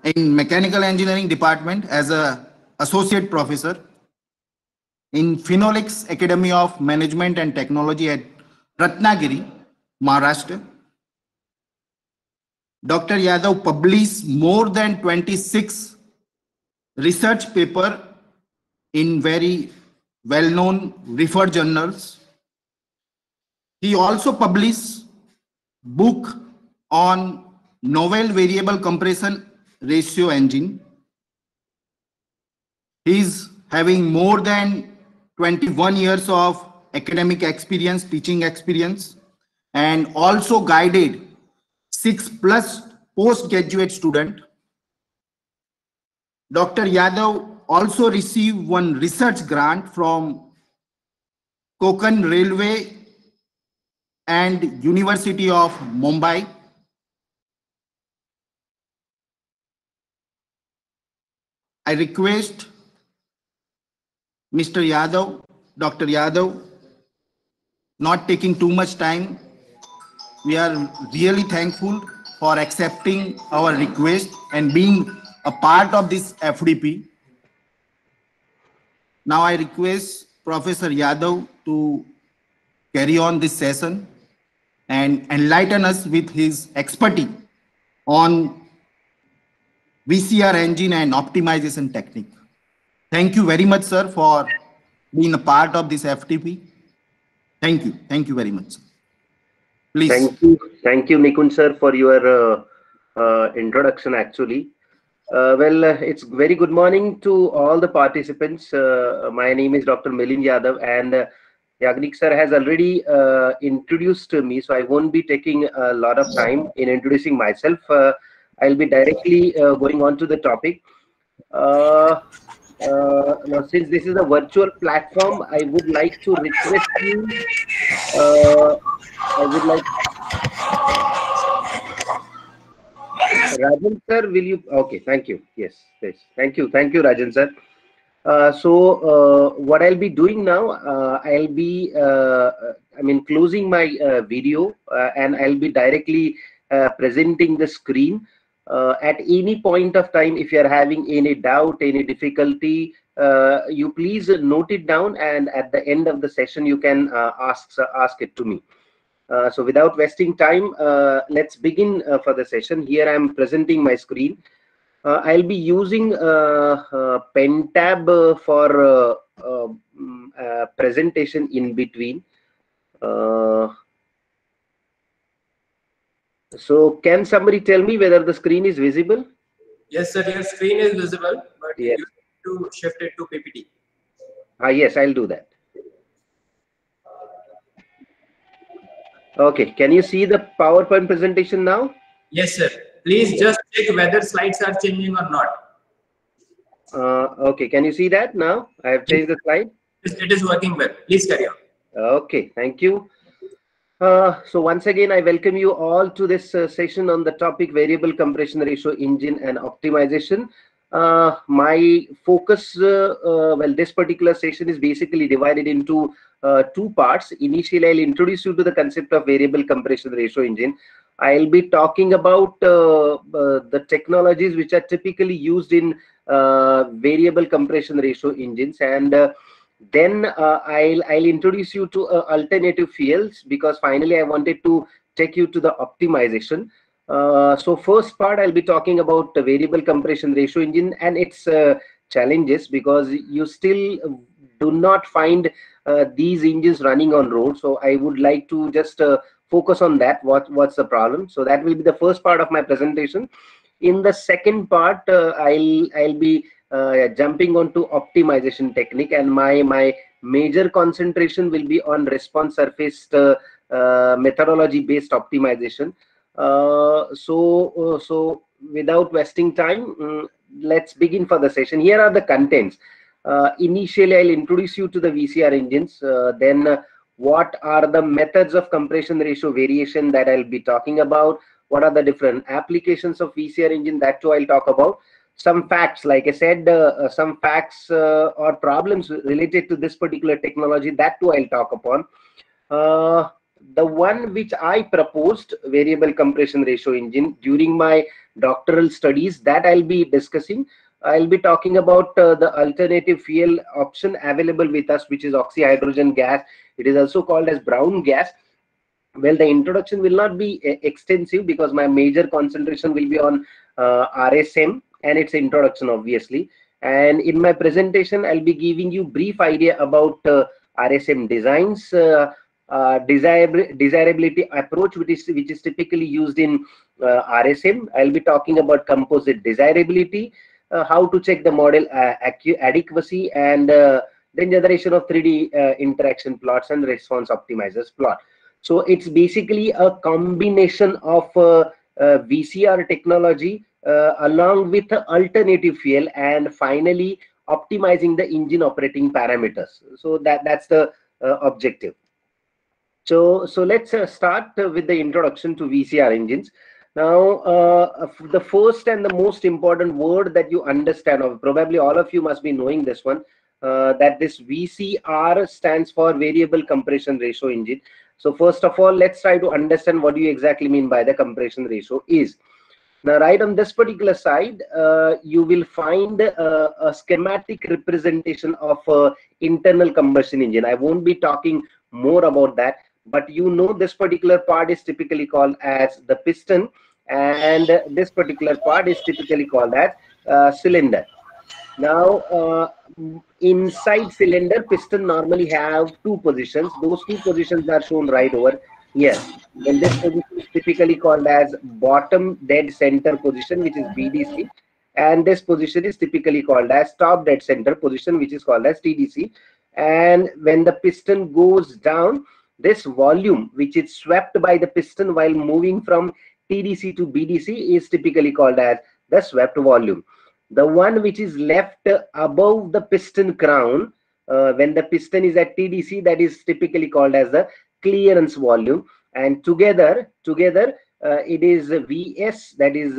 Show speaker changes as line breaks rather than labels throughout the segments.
in mechanical engineering department as a associate professor in Phenolics Academy of Management and Technology at Ratnagiri, Maharashtra. Dr. Yadav published more than 26 research paper in very well-known referred journals. He also published book on novel variable compression ratio engine. He's having more than 21 years of academic experience, teaching experience, and also guided 6+ postgraduate student. Dr. Yadav also received one research grant from Konkan Railway and University of Mumbai. I request Mr. Yadav, Dr. Yadav, not taking too much time. We are really thankful for accepting our request and being a part of this FDP. Now I request Professor Yadav to carry on this session and enlighten us with his expertise on VCR engine and optimization technique. Thank you very much, sir, for being a part of this FTP. Thank you. Thank you very much, sir. Please.
Thank you, Nikunj sir, for your introduction. Actually, it's very good morning to all the participants. My name is Dr. Milind Yadav, and Yagnik sir has already introduced me, so I won't be taking a lot of time in introducing myself. I'll be directly going on to the topic. Now, since this is a virtual platform, I would like to request you. I would like. Rajan sir, will you? Okay, thank you. Yes, thank you, Rajan sir. What I'll be doing now, I'll be, closing my video, and I'll be directly presenting the screen. At any point of time, if you are having any doubt, any difficulty, you please note it down, and at the end of the session, you can ask it to me. So without wasting time, let's begin for the session. Here I am presenting my screen. I'll be using pen tab for presentation in between. So can somebody tell me whether the screen is visible?
Yes, sir, your screen is visible, but yes, you need to shift it to PPT.
Yes, I'll do that. Okay, can you see the PowerPoint presentation now?
Yes, sir. Please just check whether slides are changing or not.
Okay, can you see that now? I have changed the slide.
It is working well. Please carry on.
Okay, thank you. So once again, I welcome you all to this session on the topic variable compression ratio engine and optimization. My focus, this particular session is basically divided into two parts. Initially, I'll introduce you to the concept of variable compression ratio engine. I'll be talking about the technologies which are typically used in variable compression ratio engines, and then I'll introduce you to alternative fuels, because finally I wanted to take you to the optimization. So first part, I'll be talking about the variable compression ratio engine and its challenges, because you still do not find these engines running on road. So I would like to just focus on that. What's the problem? So that will be the first part of my presentation. In the second part, I'll be jumping onto optimization technique, and my major concentration will be on response surface methodology based optimization. So without wasting time, let's begin for the session. Here are the contents. Initially, I'll introduce you to the VCR engines. Then what are the methods of compression ratio variation that I'll be talking about? What are the different applications of VCR engine? That too I'll talk about. Some facts, like I said, some facts or problems related to this particular technology, that too I'll talk upon. the one which I proposed, variable compression ratio engine, during my doctoral studies, that I'll be discussing. I'll be talking about the alternative fuel option available with us, which is oxyhydrogen gas. It is also called as brown gas. Well, the introduction will not be extensive because my major concentration will be on RSM and its introduction, obviously. And in my presentation, I'll be giving you brief idea about RSM designs, desirability approach, which is typically used in RSM. I'll be talking about composite desirability, how to check the model adequacy, and then generation of 3D interaction plots and response optimizers plot. So it's basically a combination of VCR technology along with alternative fuel, and finally optimizing the engine operating parameters. So that's the objective. So let's start with the introduction to VCR engines. Now, the first and the most important word that you understand, or probably all of you must be knowing this one, that this VCR stands for variable compression ratio engine. So first of all, let's try to understand what do you exactly mean by the compression ratio is. Now, right on this particular side, you will find a schematic representation of internal combustion engine. I won't be talking more about that, but you know this particular part is typically called as the piston, and this particular part is typically called as cylinder. Now, inside cylinder, piston normally have two positions. Those two positions are shown right over here. And this position is typically called as bottom dead center position, which is BDC. And this position is typically called as top dead center position, which is called as TDC. And when the piston goes down, this volume, which is swept by the piston while moving from TDC to BDC, is typically called as the swept volume. The one which is left above the piston crown, when the piston is at TDC, that is typically called as the clearance volume. And together it is VS, that is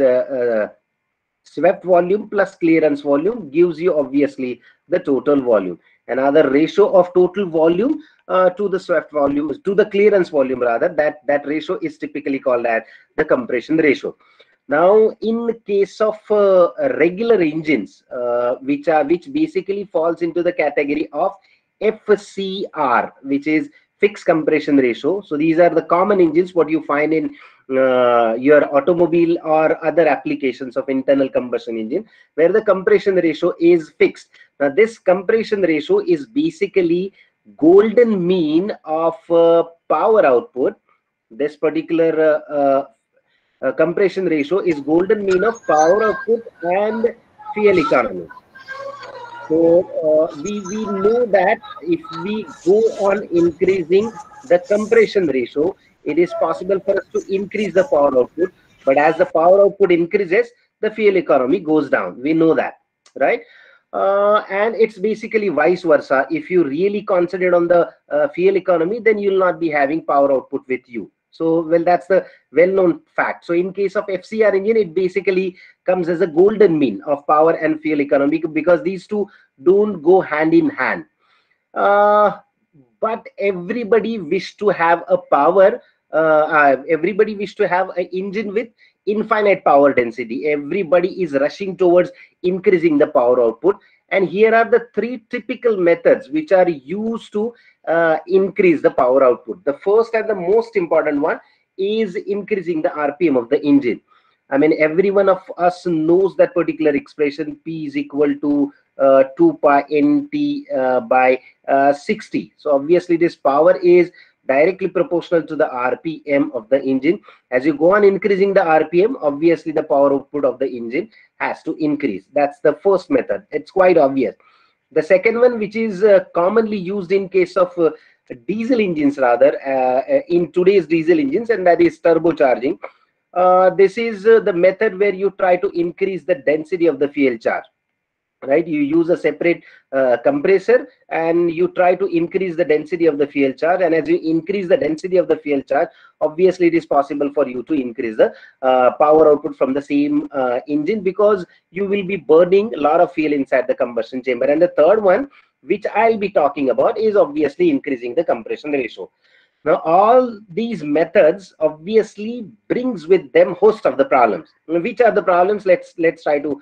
swept volume plus clearance volume, gives you obviously the total volume. Another ratio of total volume to the swept volume, to the clearance volume rather, that ratio is typically called as the compression ratio. Now, in case of regular engines, which basically falls into the category of FCR, which is fixed compression ratio. So these are the common engines what you find in your automobile or other applications of internal combustion engine, where the compression ratio is fixed. Now, this compression ratio is basically golden mean of power output. This particular compression ratio is golden mean of power output and fuel economy. So we know that if we go on increasing the compression ratio, it is possible for us to increase the power output. But as the power output increases, the fuel economy goes down. We know that, right? And it's basically vice versa. If you really concentrate on the fuel economy, then you'll not be having power output with you. So, well, that's the well-known fact. So in case of FCR engine, it basically comes as a golden mean of power and fuel economy, because these two don't go hand in hand. But everybody wish to have a power, everybody wish to have an engine with infinite power density. Everybody is rushing towards increasing the power output. And here are the three typical methods which are used to increase the power output. The first and the most important one is increasing the RPM of the engine. I mean, every one of us knows that particular expression, P is equal to 2 pi NT by 60. So obviously this power is directly proportional to the RPM of the engine. As you go on increasing the RPM, obviously the power output of the engine has to increase. That's the first method. It's quite obvious. The second one, which is commonly used in case of diesel engines rather, in today's diesel engines, and that is turbocharging. This is the method where you try to increase the density of the fuel charge. Right, you use a separate compressor and you try to increase the density of the fuel charge, and as you increase the density of the fuel charge, obviously it is possible for you to increase the power output from the same engine, because you will be burning a lot of fuel inside the combustion chamber. And the third one, which I'll be talking about, is obviously increasing the compression ratio. Now, all these methods obviously brings with them host of the problems. Which are the problems? Let's try to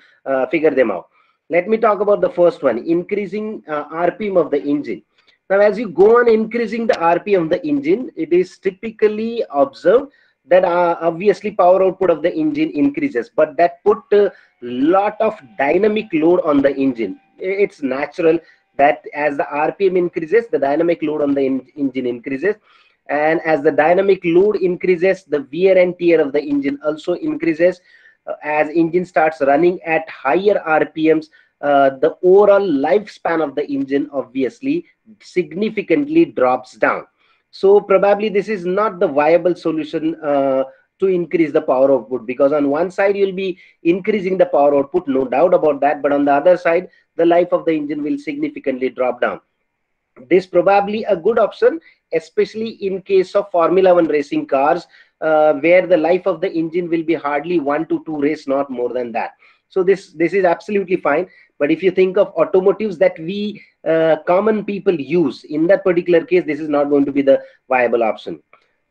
figure them out. Let me talk about the first one, increasing RPM of the engine. Now, as you go on increasing the RPM of the engine, it is typically observed that obviously power output of the engine increases, but that put a lot of dynamic load on the engine. It's natural that as the RPM increases, the dynamic load on the engine increases. And as the dynamic load increases, the wear and tear of the engine also increases. As engine starts running at higher RPMs, the overall lifespan of the engine obviously significantly drops down. So probably this is not the viable solution to increase the power output, because on one side you'll be increasing the power output, no doubt about that, but on the other side the life of the engine will significantly drop down. This probably a good option, especially in case of Formula 1 racing cars, where the life of the engine will be hardly 1 to 2 race, not more than that. So this is absolutely fine. But if you think of automotives that we common people use, in that particular case, this is not going to be the viable option.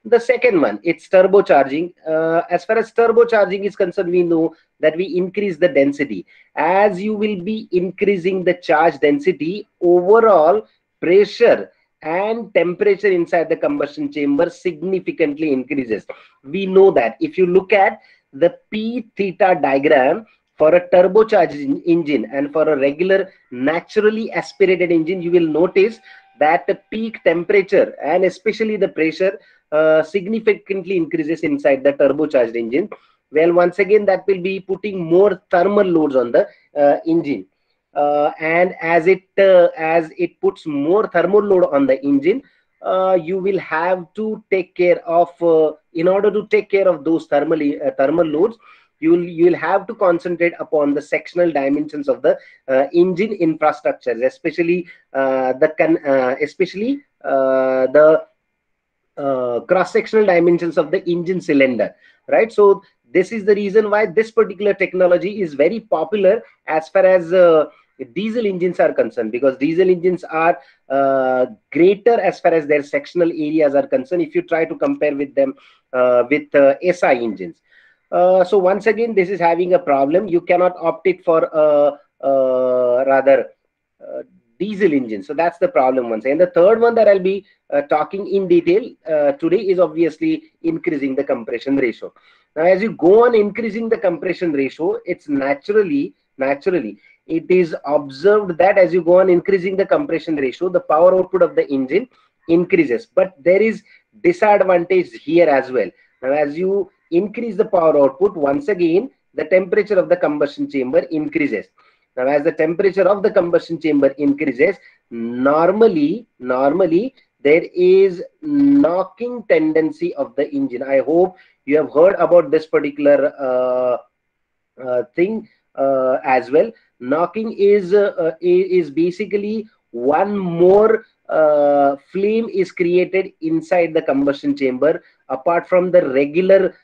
The second one, it's turbocharging. As far as turbocharging is concerned, we know that we increase the density. As you will be increasing the charge density, overall pressure and temperature inside the combustion chamber significantly increases. We know that if you look at the P theta diagram for a turbocharged engine and for a regular naturally aspirated engine, you will notice that the peak temperature and especially the pressure significantly increases inside the turbocharged engine. Well, once again, that will be putting more thermal loads on the engine. And as it puts more thermal load on the engine, you will have to take care of in order to take care of those thermal loads, you'll have to concentrate upon the sectional dimensions of the engine infrastructures, especially the cross-sectional dimensions of the engine cylinder, right? So this is the reason why this particular technology is very popular as far as diesel engines are concerned, because diesel engines are greater as far as their sectional areas are concerned if you try to compare with them with SI engines. So once again, this is having a problem. You cannot opt it for diesel engine. So that's the problem once. And the third one that I'll be talking in detail today is obviously increasing the compression ratio. Now, as you go on increasing the compression ratio, it's naturally it is observed that as you go on increasing the compression ratio, the power output of the engine increases. But there is disadvantage here as well. Now, as you increase the power output, once again, the temperature of the combustion chamber increases. Now, as the temperature of the combustion chamber increases, normally there is knocking tendency of the engine. I hope you have heard about this particular thing as well. Knocking is basically one more flame is created inside the combustion chamber apart from the regular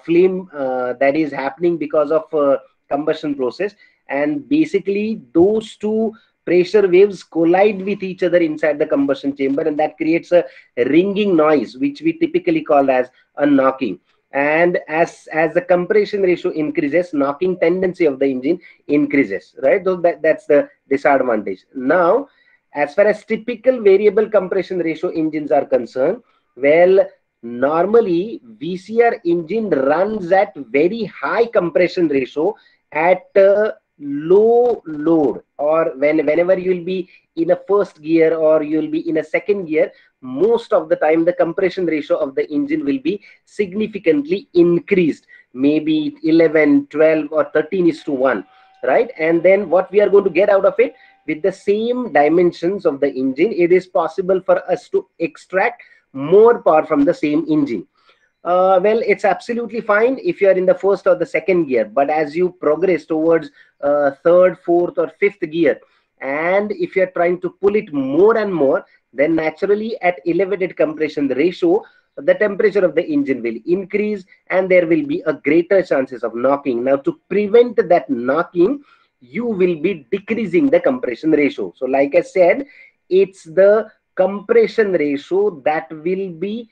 flame that is happening because of combustion process. And basically those two pressure waves collide with each other inside the combustion chamber, and that creates a ringing noise, which we typically call as a knocking. And as the compression ratio increases, knocking tendency of the engine increases, right? So that's the disadvantage. Now, as far as typical variable compression ratio engines are concerned, well, normally VCR engine runs at very high compression ratio at low load, or whenever you will be in a first gear or you will be in a second gear, most of the time the compression ratio of the engine will be significantly increased, maybe 11, 12 or 13:1, right? And then what we are going to get out of it, with the same dimensions of the engine, it is possible for us to extract more power from the same engine. Well, it's absolutely fine if you are in the first or the second gear, but as you progress towards third, fourth or fifth gear, and if you are trying to pull it more and more, then naturally at elevated compression ratio, the temperature of the engine will increase and there will be a greater chances of knocking. Now, to prevent that knocking, you will be decreasing the compression ratio. So like I said, it's the compression ratio that will be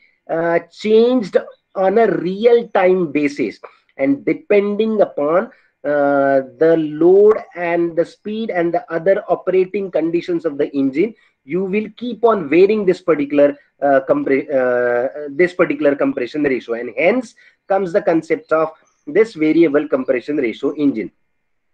changed on a real-time basis, and depending upon the load and the speed and the other operating conditions of the engine, you will keep on varying this particular compression ratio, and hence comes the concept of this variable compression ratio engine.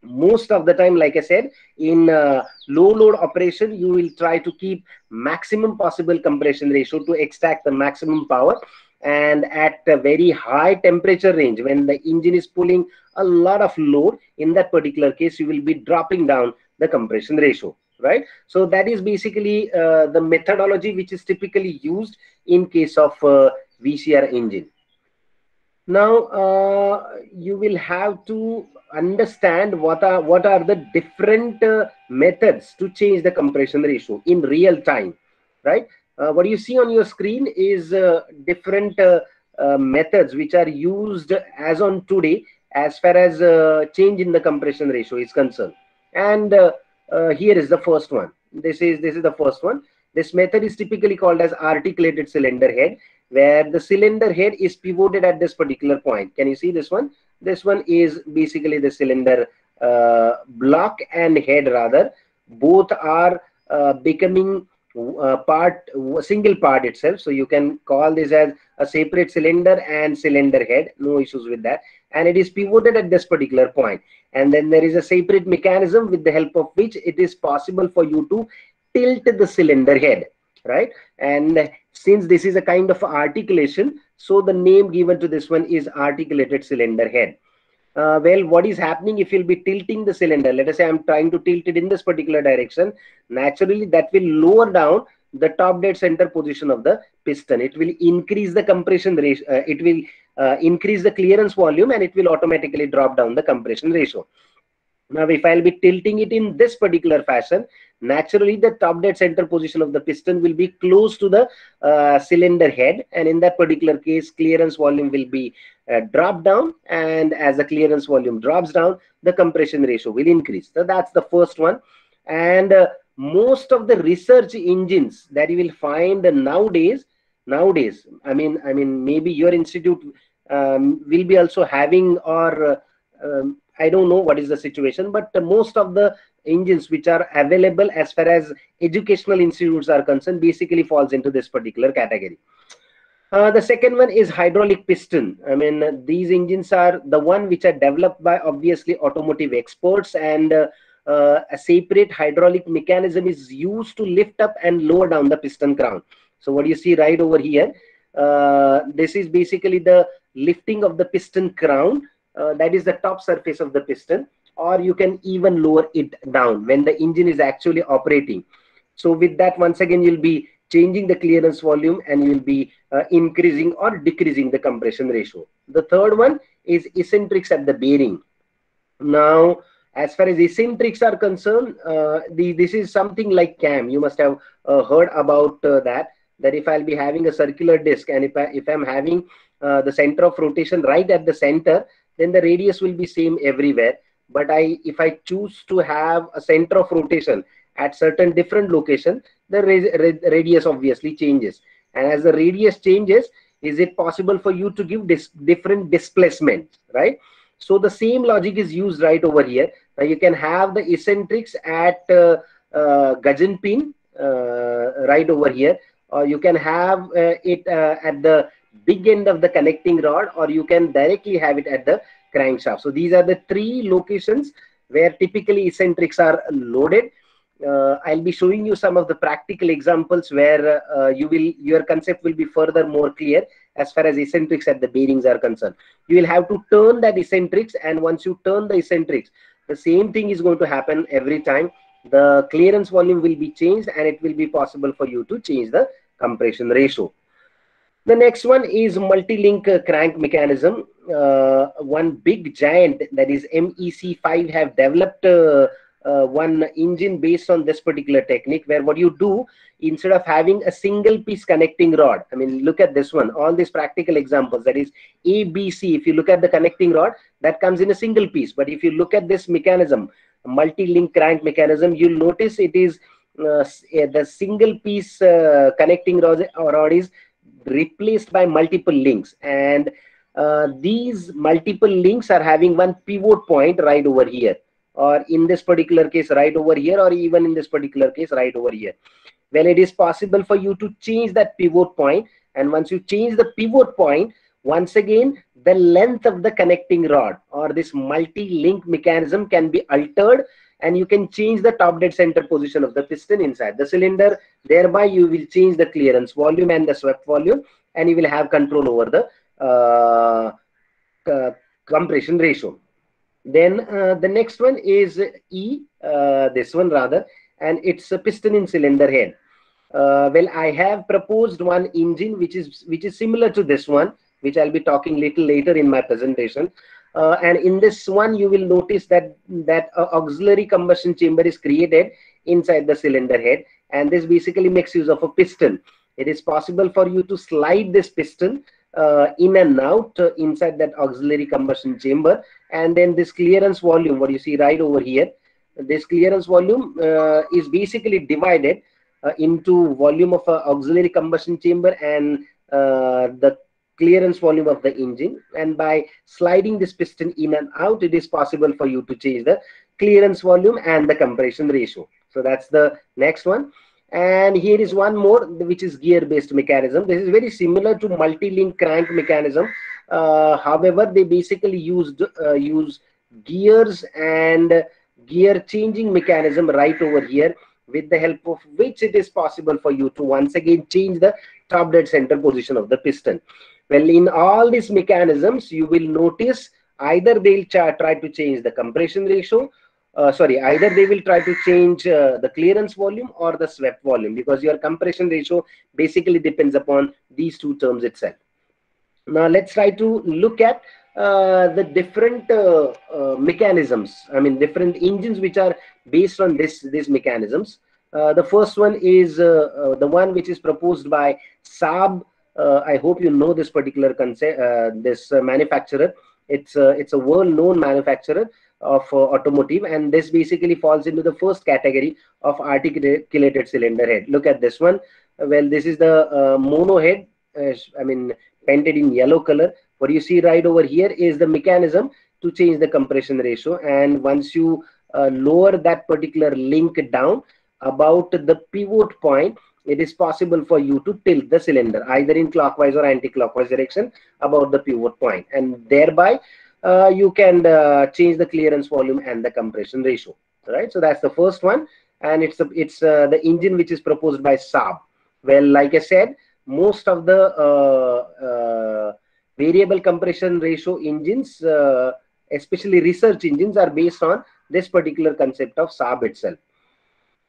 Most of the time, like I said, in low load operation, you will try to keep maximum possible compression ratio to extract the maximum power. And at a very high temperature range, when the engine is pulling a lot of load, in that particular case, you will be dropping down the compression ratio, right? So that is basically the methodology which is typically used in case of VCR engine. Now you will have to understand what are the different methods to change the compression ratio in real time, right? What you see on your screen is different methods which are used as on today as far as change in the compression ratio is concerned. And here is the first one. This is the first one. This method is typically called as articulated cylinder head, where the cylinder head is pivoted at this particular point. Can you see this one? This one is basically the cylinder block and head rather. Both are becoming single part itself. So you can call this as a separate cylinder and cylinder head. No issues with that. And it is pivoted at this particular point. And then there is a separate mechanism with the help of which it is possible for you to tilt the cylinder head, right? And since this is a kind of articulation, so the name given to this one is articulated cylinder head. Well, what is happening if you'll be tilting the cylinder? Let us say I'm trying to tilt it in this particular direction. Naturally, that will lower down the top dead center position of the piston. It will increase the compression ratio. It will increase the clearance volume, and it will automatically drop down the compression ratio. Now, if I'll be tilting it in this particular fashion, naturally the top dead center position of the piston will be close to the cylinder head, and in that particular case, clearance volume will be dropped down, and as the clearance volume drops down, the compression ratio will increase. So that's the first one. And most of the research engines that you will find nowadays, I mean, maybe your institute will be also having, or I don't know what is the situation, but most of the engines which are available as far as educational institutes are concerned basically falls into this particular category. The second one is hydraulic piston. I mean, these engines are the one which are developed by obviously automotive experts, and a separate hydraulic mechanism is used to lift up and lower down the piston crown. So what you see right over here, this is basically the lifting of the piston crown. That is the top surface of the piston, or you can even lower it down when the engine is actually operating. So with that, once again, you'll be changing the clearance volume, and you will be increasing or decreasing the compression ratio. The third one is eccentrics at the bearing. Now, as far as eccentrics are concerned, this is something like cam. You must have heard about that if I'll be having a circular disc, and if I'm having the center of rotation right at the center, then the radius will be same everywhere. But if I choose to have a center of rotation at certain different location, the radius obviously changes. And as the radius changes, is it possible for you to give different displacement, right? So the same logic is used right over here. Now you can have the eccentrics at gudgeon pin right over here, or you can have it at the big end of the connecting rod, or you can directly have it at the crankshaft. So these are the three locations where typically eccentrics are loaded. I'll be showing you some of the practical examples where your concept will be further more clear as far as eccentrics at the bearings are concerned. You will have to turn that eccentrics, and once you turn the eccentrics, the same thing is going to happen every time. The clearance volume will be changed, and it will be possible for you to change the compression ratio. The next one is multi-link crank mechanism. One big giant, that is MEC5, have developed one engine based on this particular technique, where what you do, instead of having a single piece connecting rod, I mean, look at this one, all these practical examples, that is ABC. If you look at the connecting rod, that comes in a single piece. But if you look at this mechanism, multi-link crank mechanism, you'll notice it is the single piece connecting rod is replaced by multiple links, and these multiple links are having one pivot point right over here, or in this particular case right over here, or even in this particular case right over here. Well, it is possible for you to change that pivot point, and once you change the pivot point, once again the length of the connecting rod or this multi-link mechanism can be altered, and you can change the top dead center position of the piston inside the cylinder. Thereby you will change the clearance volume and the swept volume, and you will have control over the compression ratio. Then the next one is this one rather, and it's a piston in cylinder head. Well, I have proposed one engine which is similar to this one, which I'll be talking little later in my presentation. And in this one, you will notice that auxiliary combustion chamber is created inside the cylinder head, and this basically makes use of a piston. It is possible for you to slide this piston in and out inside that auxiliary combustion chamber, and then this clearance volume, what you see right over here, this clearance volume is basically divided into volume of auxiliary combustion chamber and the clearance volume of the engine. And by sliding this piston in and out, it is possible for you to change the clearance volume and the compression ratio. So that's the next one. And here is one more, which is gear based mechanism. This is very similar to multi-link crank mechanism. However, they basically use gears and gear changing mechanism right over here, with the help of which it is possible for you to once again change the top dead center position of the piston. Well, in all these mechanisms, you will notice either they'll try to change the compression ratio, either they will try to change the clearance volume or the swept volume, because your compression ratio basically depends upon these two terms itself. Now let's try to look at the different mechanisms, I mean different engines which are based on these mechanisms. The first one is the one which is proposed by Saab. I hope you know this particular concept, this manufacturer. It's a well-known manufacturer of automotive, and this basically falls into the first category of articulated cylinder head. Look at this one. Well, this is the mono head, I mean painted in yellow color. What you see right over here is the mechanism to change the compression ratio, and once you lower that particular link down about the pivot point, it is possible for you to tilt the cylinder either in clockwise or anti-clockwise direction about the pivot point, and thereby you can change the clearance volume and the compression ratio. Right, so that's the first one, and it's the engine which is proposed by Saab. Well, like I said, most of the variable compression ratio engines, especially research engines, are based on this particular concept of Saab itself.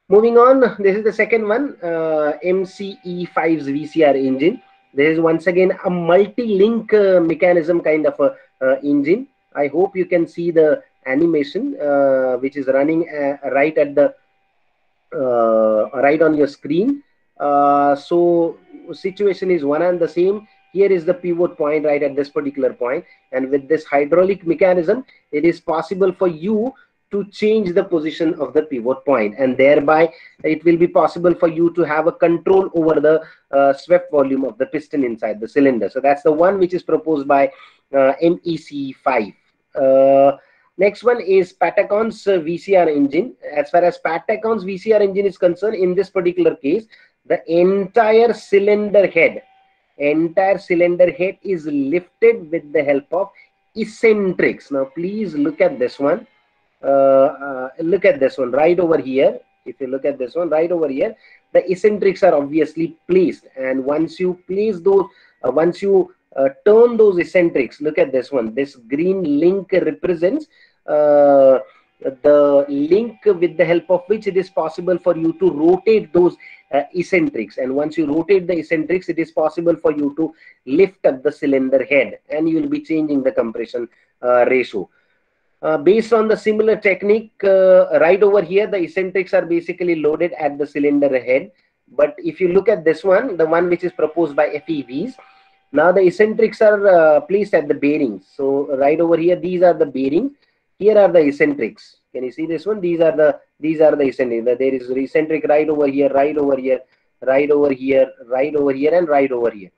Moving on, this is the second one, MCE5's VCR engine. This is once again a multi-link mechanism kind of a engine. I hope you can see the animation which is running right at the right on your screen. So situation is one and the same. Here is the pivot point right at this particular point, and with this hydraulic mechanism, it is possible for you to change the position of the pivot point, and thereby it will be possible for you to have a control over the swept volume of the piston inside the cylinder. So that's the one which is proposed by MEC5. Next one is Patacon's VCR engine. As far as Patacon's VCR engine is concerned, in this particular case, the entire cylinder head is lifted with the help of eccentrics. Now please look at this one. Look at this one right over here. If you look at this one right over here, the eccentrics are obviously placed, and once you place those, once you turn those eccentrics, look at this one. This green link represents the link with the help of which it is possible for you to rotate those eccentrics, and once you rotate the eccentrics, it is possible for you to lift up the cylinder head, and you will be changing the compression ratio. Based on the similar technique, right over here, the eccentrics are basically loaded at the cylinder head. But if you look at this one, the one which is proposed by FEVs, now the eccentrics are placed at the bearings. So right over here, these are the bearings. Here are the eccentrics. Can you see this one? These are the eccentrics. There is eccentric right over here, right over here, right over here, right over here, and right over here.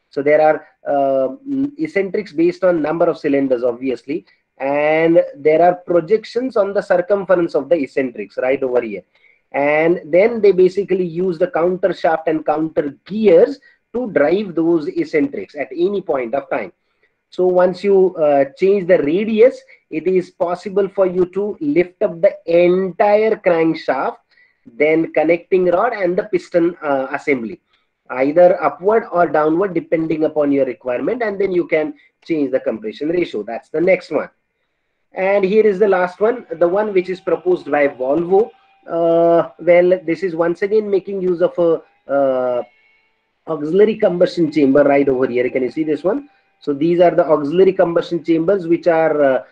So there are eccentrics based on number of cylinders, obviously, and there are projections on the circumference of the eccentrics right over here. And then they basically use the counter shaft and counter gears to drive those eccentrics at any point of time. So once you change the radius, it is possible for you to lift up the entire crankshaft, then connecting rod and the piston assembly, either upward or downward depending upon your requirement, and then you can change the compression ratio. That's the next one. And here is the last one, the one which is proposed by Volvo. Well, this is once again making use of a auxiliary combustion chamber right over here. Can you see this one? So these are the auxiliary combustion chambers which are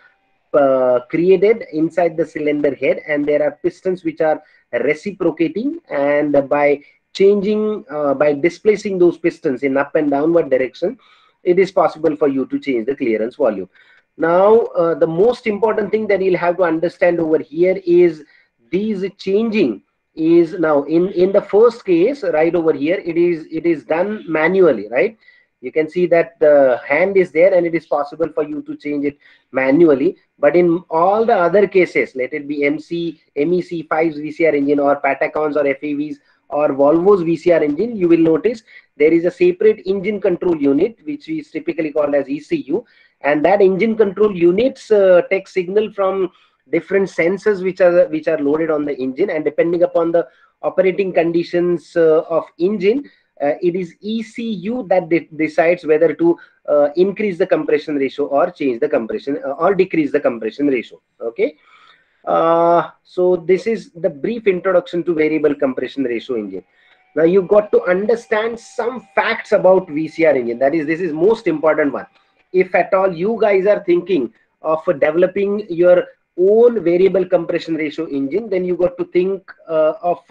created inside the cylinder head, and there are pistons which are reciprocating, and by changing, by displacing those pistons in up and downward direction, it is possible for you to change the clearance volume. Now, the most important thing that you'll have to understand over here is these changing is now in the first case right over here, it is done manually, right? You can see that the hand is there and it is possible for you to change it manually. But in all the other cases, let it be MEC5's VCR engine or Patacons or FAVs or Volvo's VCR engine, you will notice there is a separate engine control unit which is typically called as ECU, and that engine control units take signal from different sensors which are loaded on the engine, and depending upon the operating conditions of engine, it is ECU that decides whether to increase the compression ratio or change the compression or decrease the compression ratio. Okay. So this is the brief introduction to variable compression ratio engine. Now you got to understand some facts about VCR engine. That is, this is most important one. If at all you guys are thinking of developing your own variable compression ratio engine, then you got to think of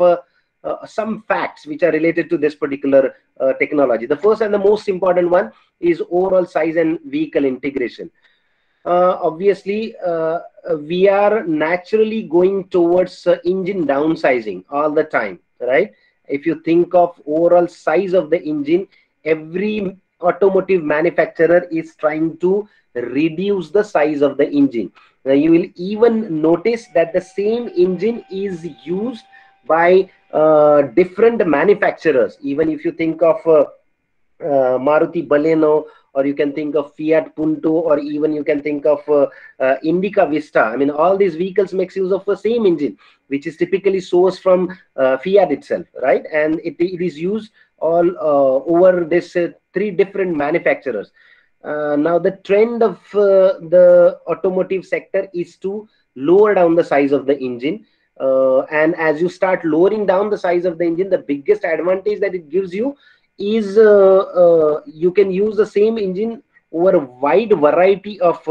some facts which are related to this particular technology. The first and the most important one is overall size and vehicle integration. Obviously, we are naturally going towards engine downsizing all the time, right? If you think of overall size of the engine, every automotive manufacturer is trying to reduce the size of the engine. Now you will even notice that the same engine is used by different manufacturers. Even if you think of Maruti Baleno, or you can think of Fiat Punto, or even you can think of Indica Vista. I mean, all these vehicles makes use of the same engine, which is typically sourced from Fiat itself, right? And it is used all over this 3 different manufacturers. Now the trend of the automotive sector is to lower down the size of the engine. And as you start lowering down the size of the engine, the biggest advantage that it gives you is you can use the same engine over a wide variety of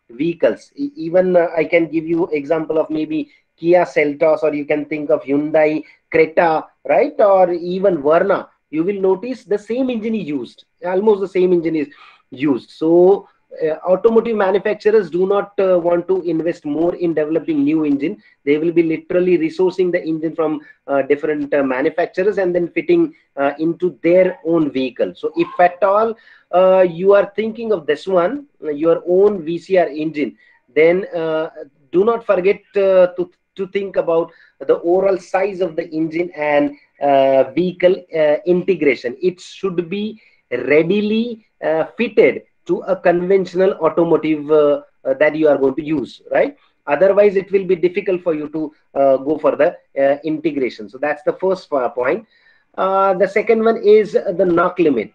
vehicles. Even I can give you example of maybe Kia Seltos, or you can think of Hyundai Creta, right? Or even Verna. You will notice the same engine is used. Almost the same engine is used. So automotive manufacturers do not want to invest more in developing new engine. They will be literally resourcing the engine from different manufacturers and then fitting into their own vehicle. So if at all you are thinking of this one, your own VCR engine, then do not forget to think about the overall size of the engine and vehicle integration. It should be readily fitted to a conventional automotive that you are going to use, right? Otherwise, it will be difficult for you to go for the integration. So that's the first point. The second one is the knock limit.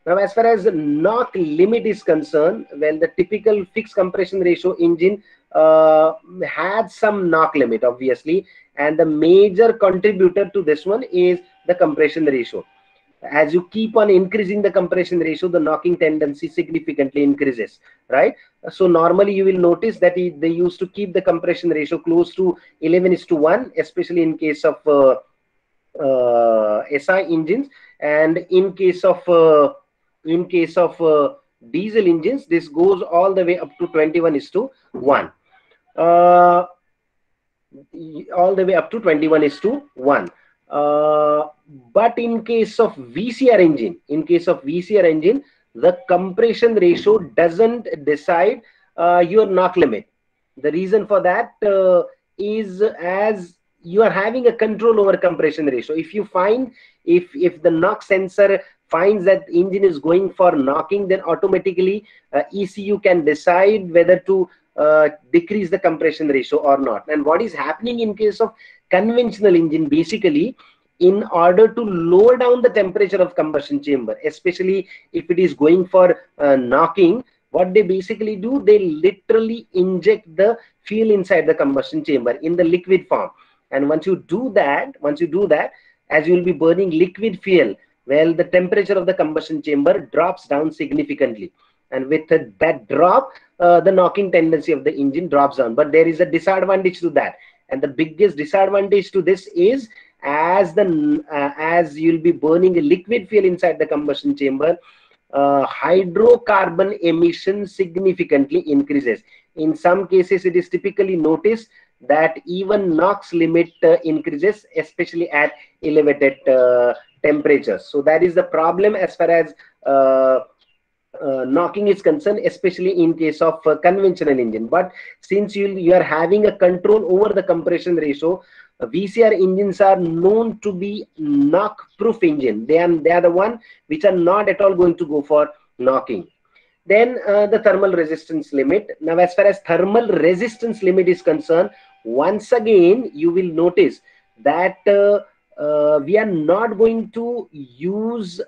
Now, as far as the knock limit is concerned, well, the typical fixed compression ratio engine had some knock limit, obviously, and the major contributor to this one is the compression ratio. As you keep on increasing the compression ratio, the knocking tendency significantly increases, right? So normally you will notice that they used to keep the compression ratio close to 11:1, especially in case of SI engines, and in case of diesel engines, this goes all the way up to 21:1. all the way up to 21:1. But in case of VCR engine, the compression ratio doesn't decide your knock limit. The reason for that is as you are having a control over compression ratio. If you find, if the knock sensor finds that engine is going for knocking, then automatically ECU can decide whether to decrease the compression ratio or not. And what is happening in case of conventional engine, basically, in order to lower down the temperature of combustion chamber, especially if it is going for knocking, what they basically do, they literally inject the fuel inside the combustion chamber in the liquid form. And once you do that, as you will be burning liquid fuel, well, the temperature of the combustion chamber drops down significantly. And with that drop, the knocking tendency of the engine drops down. But there is a disadvantage to that. And the biggest disadvantage to this is, as you'll be burning a liquid fuel inside the combustion chamber, hydrocarbon emission significantly increases. In some cases, it is typically noticed that even NOx limit increases, especially at elevated temperatures. So that is the problem as far as knocking is concerned, especially in case of conventional engine. But since you are having a control over the compression ratio, VCR engines are known to be knock-proof engine. They are the one which are not at all going to go for knocking. Then the thermal resistance limit. Now, as far as thermal resistance limit is concerned, once again you will notice that we are not going to use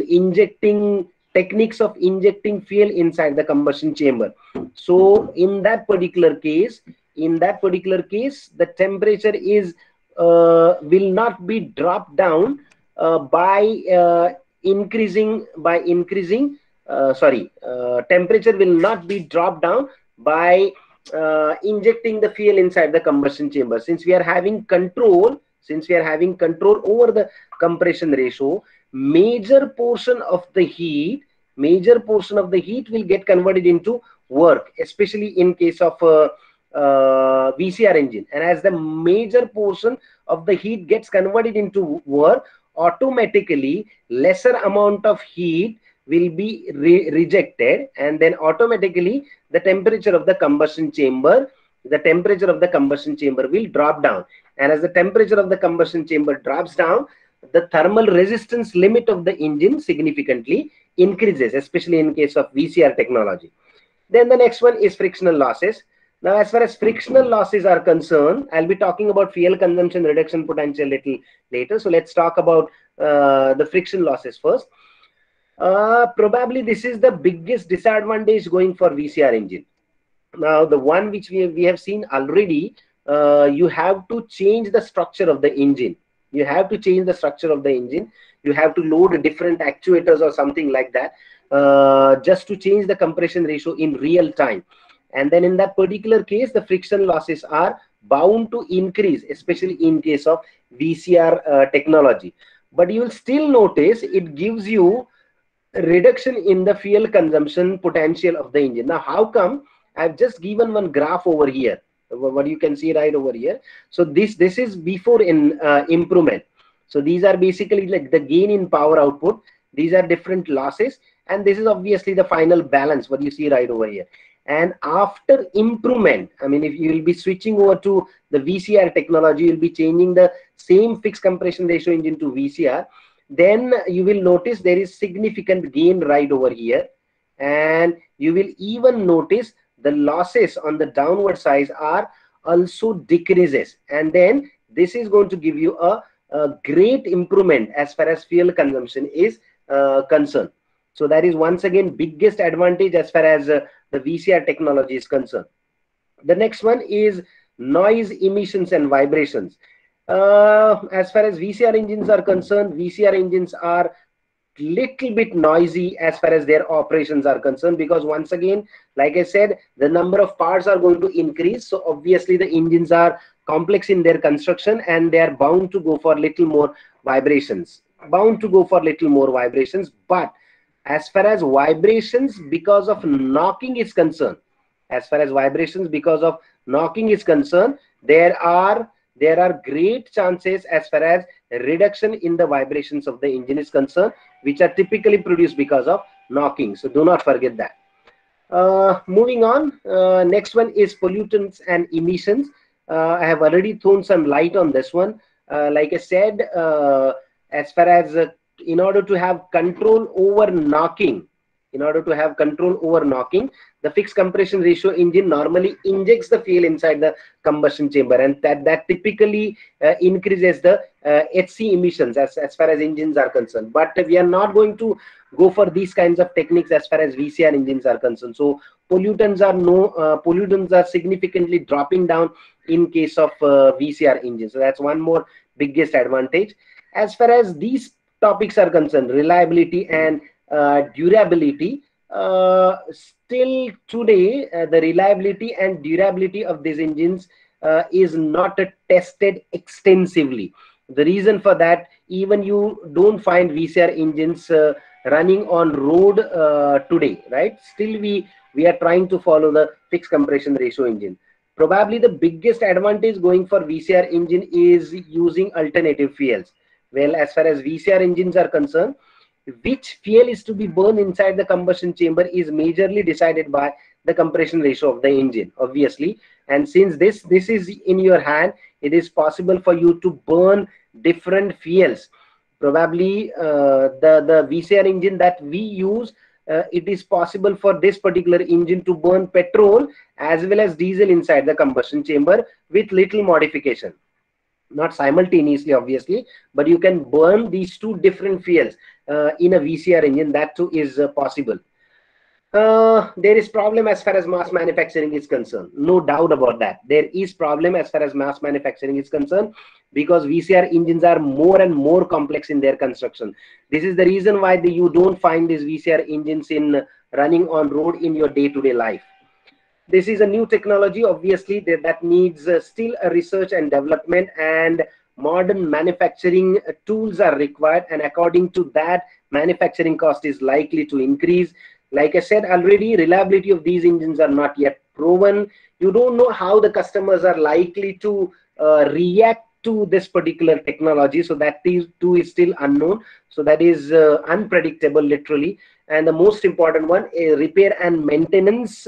injecting techniques of injecting fuel inside the combustion chamber. So in that particular case, the temperature is will not be dropped down by increasing. Temperature will not be dropped down by injecting the fuel inside the combustion chamber. Since we are having control over the compression ratio, major portion of the heat will get converted into work, especially in case of VCR engine. And as the major portion of the heat gets converted into work, automatically lesser amount of heat will be rejected, and then automatically the temperature of the combustion chamber will drop down. And as the temperature of the combustion chamber drops down, the thermal resistance limit of the engine significantly increases, especially in case of VCR technology. Then the next one is frictional losses. Now, as far as frictional losses are concerned, I'll be talking about fuel consumption reduction potential little later. So let's talk about the friction losses first. Probably this is the biggest disadvantage going for VCR engine. Now, the one which we have seen already, you have to change the structure of the engine. You have to load different actuators or something like that, just to change the compression ratio in real time. And then in that particular case, the friction losses are bound to increase, especially in case of VCR technology. But you will still notice it gives you a reduction in the fuel consumption potential of the engine. Now, how come? I've just given one graph over here, what you can see right over here. So this is before improvement. So these are basically like the gain in power output. These are different losses, and this is obviously the final balance, what you see right over here. And after improvement, I mean, if you will be switching over to the VCR technology, you'll be changing the same fixed compression ratio engine to VCR, then you will notice there is significant gain right over here. And you will even notice the losses on the downward side are also decreases. And then this is going to give you a great improvement as far as fuel consumption is concerned. So that is once again biggest advantage as far as the VCR technology is concerned. The next one is noise emissions and vibrations. As far as VCR engines are concerned, VCR engines are little bit noisy as far as their operations are concerned, because once again, like I said, the number of parts are going to increase. So obviously the engines are complex in their construction, and they are bound to go for little more vibrations. But as far as vibrations because of knocking is concerned, as far as vibrations because of knocking is concerned, there are great chances as far as reduction in the vibrations of the engine is concerned, which are typically produced because of knocking. So do not forget that. Moving on, next one is pollutants and emissions. I have already thrown some light on this one. Like I said, as far as in order to have control over knocking, the fixed compression ratio engine normally injects the fuel inside the combustion chamber, and that typically increases the HC emissions as far as engines are concerned. But we are not going to go for these kinds of techniques as far as VCR engines are concerned. So pollutants are significantly dropping down in case of VCR engines. So that's one more biggest advantage. As far as these topics are concerned, reliability and durability, still today the reliability and durability of these engines is not tested extensively. The reason for that, even you don't find VCR engines running on road today, right? Still we are trying to follow the fixed compression ratio engine. Probably the biggest advantage going for VCR engine is using alternative fuels. Well, as far as VCR engines are concerned, which fuel is to be burned inside the combustion chamber is majorly decided by the compression ratio of the engine, obviously. And since this is in your hand, it is possible for you to burn different fuels. Probably the VCR engine that we use, it is possible for this particular engine to burn petrol as well as diesel inside the combustion chamber with little modification. Not simultaneously, obviously, but you can burn these two different fuels in a VCR engine. That too is possible. There is problem as far as mass manufacturing is concerned. No doubt about that. There is problem as far as mass manufacturing is concerned, because VCR engines are more and more complex in their construction. This is the reason why you don't find these VCR engines in running on road in your day-to-day life. This is a new technology, obviously, that needs still a research and development, and modern manufacturing tools are required, and according to that, manufacturing cost is likely to increase. Like I said already, reliability of these engines are not yet proven. You don't know how the customers are likely to react to this particular technology, so that too is still unknown. So that is unpredictable, literally. And the most important one, repair and maintenance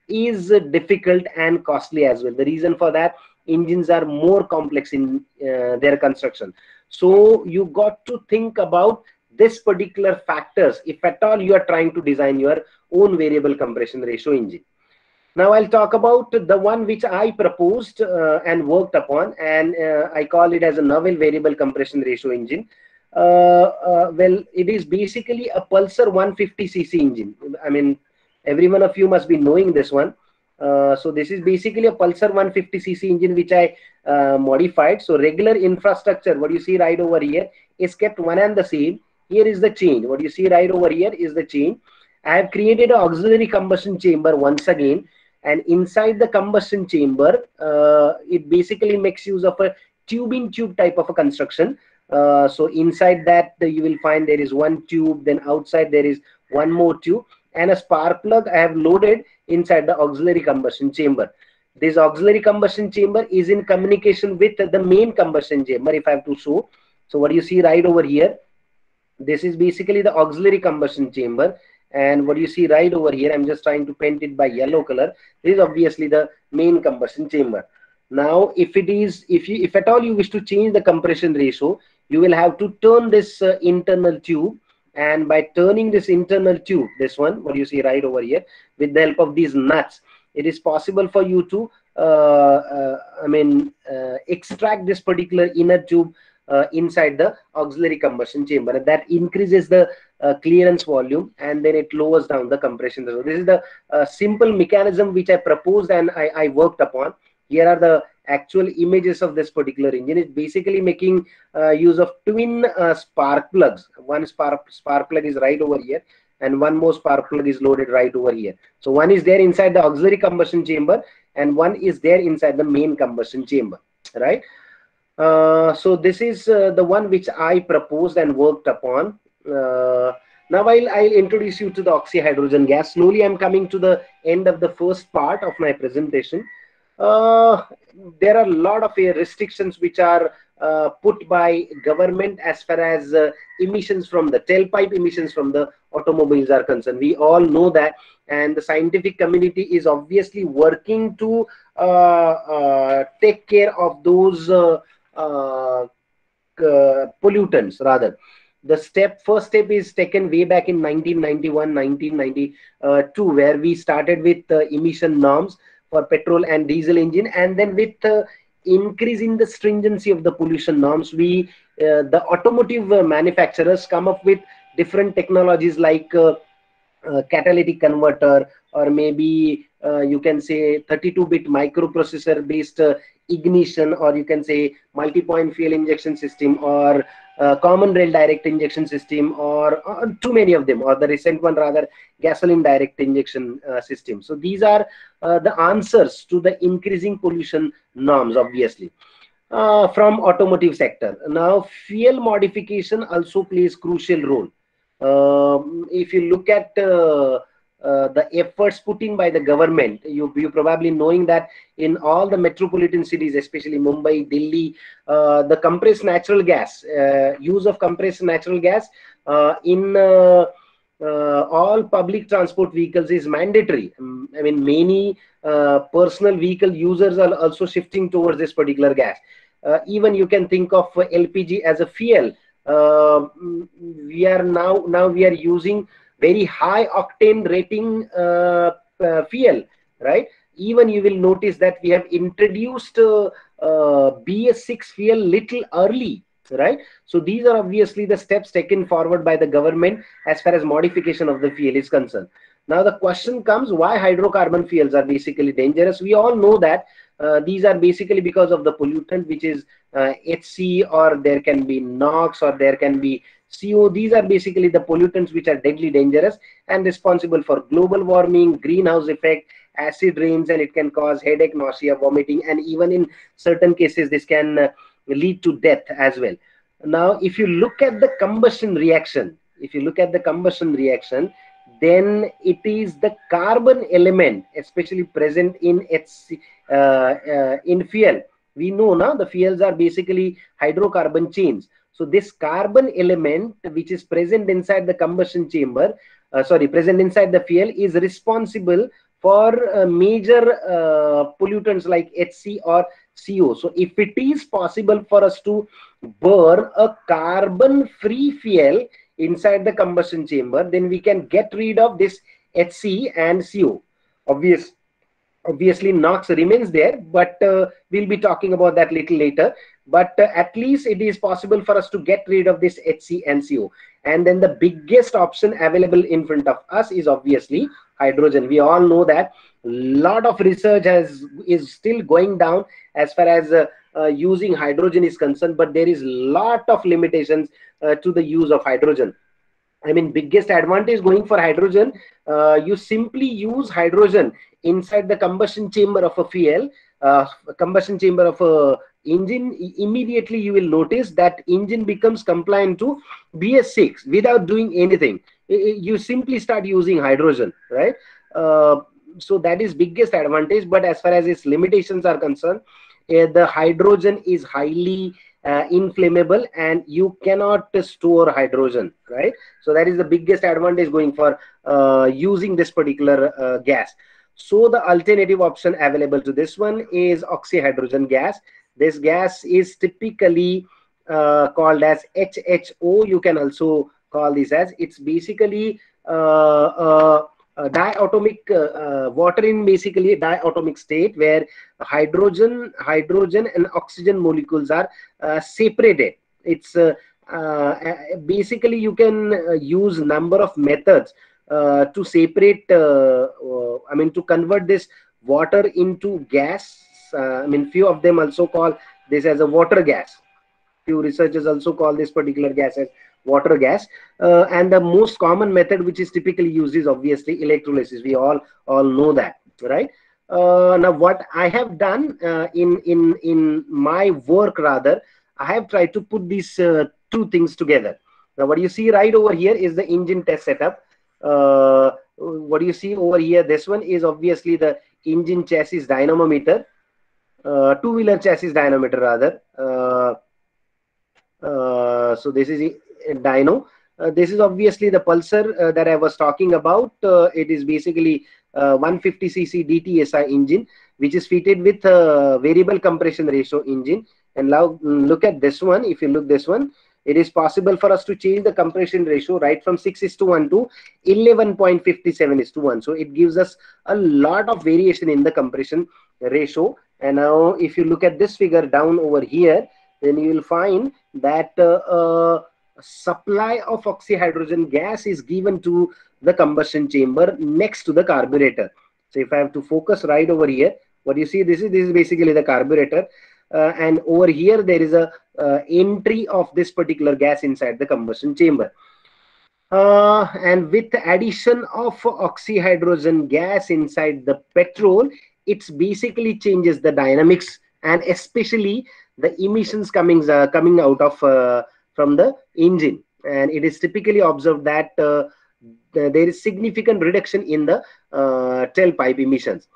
is difficult and costly as well. The reason for that, engines are more complex in their construction. So you got to think about this particular factors if at all you are trying to design your own variable compression ratio engine. Now I'll talk about the one which I proposed and worked upon, and I call it as a novel variable compression ratio engine. Well, it is basically a Pulsar 150cc engine. I mean, every one of you must be knowing this one. So this is basically a Pulsar 150cc engine which I modified. So regular infrastructure, what you see right over here, is kept one and the same. Here is the change. What you see right over here is the change. I have created an auxiliary combustion chamber once again, and inside the combustion chamber, it basically makes use of a tube-in-tube type of a construction. So inside that, you will find there is one tube, then outside there is one more tube, and a spark plug I have loaded inside the auxiliary combustion chamber. This auxiliary combustion chamber is in communication with the main combustion chamber, if I have to show. So what you see right over here, this is basically the auxiliary combustion chamber, and what you see right over here, I'm just trying to paint it by yellow color. This is obviously the main combustion chamber. Now, if at all you wish to change the compression ratio, you will have to turn this internal tube, and by turning this internal tube, this one, what you see right over here, with the help of these nuts, it is possible for you to extract this particular inner tube inside the auxiliary combustion chamber. That increases the clearance volume, and then it lowers down the compression. So this is the simple mechanism which I proposed and I worked upon. Here are the actual images of this particular engine. It's basically making use of twin spark plugs. One spark plug is right over here, and one more spark plug is loaded right over here. So one is there inside the auxiliary combustion chamber, and one is there inside the main combustion chamber, right? So this is the one which I proposed and worked upon. Now I'll introduce you to the oxyhydrogen gas. Slowly I'm coming to the end of the first part of my presentation. There are a lot of restrictions which are put by government as far as emissions from the tailpipe emissions from the automobiles are concerned. We all know that, and the scientific community is obviously working to take care of those pollutants rather. The first step is taken way back in 1991, 1992, where we started with emission norms for petrol and diesel engine, and then with increase in the stringency of the pollution norms, the automotive manufacturers come up with different technologies like catalytic converter, or maybe you can say 32-bit microprocessor based ignition, or you can say multi-point fuel injection system, or common rail direct injection system, or too many of them, or the recent one rather, gasoline direct injection system. So these are the answers to the increasing pollution norms, obviously, from automotive sector. Now fuel modification also plays crucial role. If you look at the efforts put in by the government, you probably knowing that in all the metropolitan cities, especially Mumbai, Delhi, the compressed natural gas, use of compressed natural gas in all public transport vehicles is mandatory. I mean, many personal vehicle users are also shifting towards this particular gas. Even you can think of LPG as a fuel. We are now we are using very high octane rating fuel, right? Even you will notice that we have introduced BS6 fuel little early, right? So these are obviously the steps taken forward by the government as far as modification of the fuel is concerned. Now the question comes, why hydrocarbon fuels are basically dangerous? We all know that these are basically because of the pollutant, which is HC, or there can be NOx, or there can be CO. These are basically the pollutants which are deadly dangerous and responsible for global warming, greenhouse effect, acid rains, and it can cause headache, nausea, vomiting, and even in certain cases this can lead to death as well. Now if you look at the combustion reaction, then it is the carbon element especially present in HC, in fuel. We know now the fuels are basically hydrocarbon chains. So this carbon element which is present inside the combustion chamber, present inside the fuel, is responsible for major pollutants like HC or CO. So if it is possible for us to burn a carbon-free fuel inside the combustion chamber, then we can get rid of this HC and CO. Obviously NOx remains there, but we'll be talking about that little later. But at least it is possible for us to get rid of this HC and CO. And then the biggest option available in front of us is obviously hydrogen. We all know that a lot of research is still going down as far as using hydrogen is concerned, but there is a lot of limitations to the use of hydrogen. I mean, biggest advantage going for hydrogen, you simply use hydrogen inside the combustion chamber of a fuel, combustion chamber of a engine. Immediately you will notice that engine becomes compliant to BS6 without doing anything. You simply start using hydrogen, right? So that is biggest advantage. But as far as its limitations are concerned, the hydrogen is highly inflammable and you cannot store hydrogen, right? So that is the biggest advantage going for using this particular gas. So the alternative option available to this one is oxyhydrogen gas. This gas is typically called as HHO. You can also call this as, it's basically diatomic water in basically diatomic state, where hydrogen and oxygen molecules are separated. It's basically you can use number of methods to separate, I mean, to convert this water into gas. I mean, few of them also call this as a water gas. Few researchers also call this particular gas as water gas. And the most common method which is typically used is obviously electrolysis. We all know that, right? Now what I have done in my work, rather, I have tried to put these two things together. Now what you see right over here is the engine test setup. What do you see over here? This one is obviously the engine chassis dynamometer, two-wheeler chassis dynamometer rather. So this is a dyno. This is obviously the Pulsar that I was talking about. It is basically 150cc DTSI engine, which is fitted with a variable compression ratio engine. And now look at this one. If you look this one, it is possible for us to change the compression ratio right from 6:1 to 11.57:1. So it gives us a lot of variation in the compression ratio. And now if you look at this figure down over here, then you will find that supply of oxyhydrogen gas is given to the combustion chamber next to the carburetor. So if I have to focus right over here, what you see, this is basically the carburetor, and over here there is a entry of this particular gas inside the combustion chamber. And with the addition of oxyhydrogen gas inside the petrol, it basically changes the dynamics and especially the emissions coming out of from the engine. And it is typically observed that there is significant reduction in the tailpipe emissions.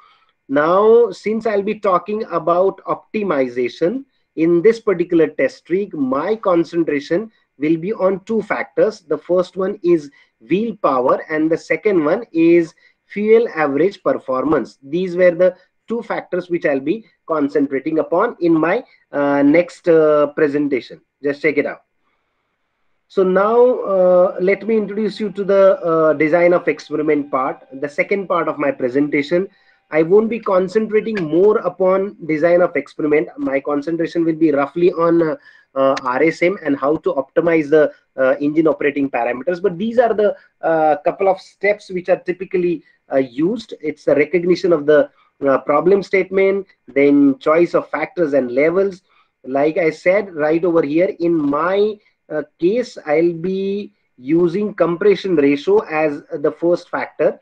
Now, since I'll be talking about optimization in this particular test rig, my concentration will be on two factors. The first one is wheel power and the second one is fuel average performance. These were the two factors which I'll be concentrating upon in my next presentation. Just check it out. So now let me introduce you to the design of experiment part, the second part of my presentation. I won't be concentrating more upon design of experiment. My concentration will be roughly on RSM and how to optimize the engine operating parameters. But these are the couple of steps which are typically used. It's the recognition of the problem statement, then choice of factors and levels. Like I said right over here, in my case, I'll be using compression ratio as the first factor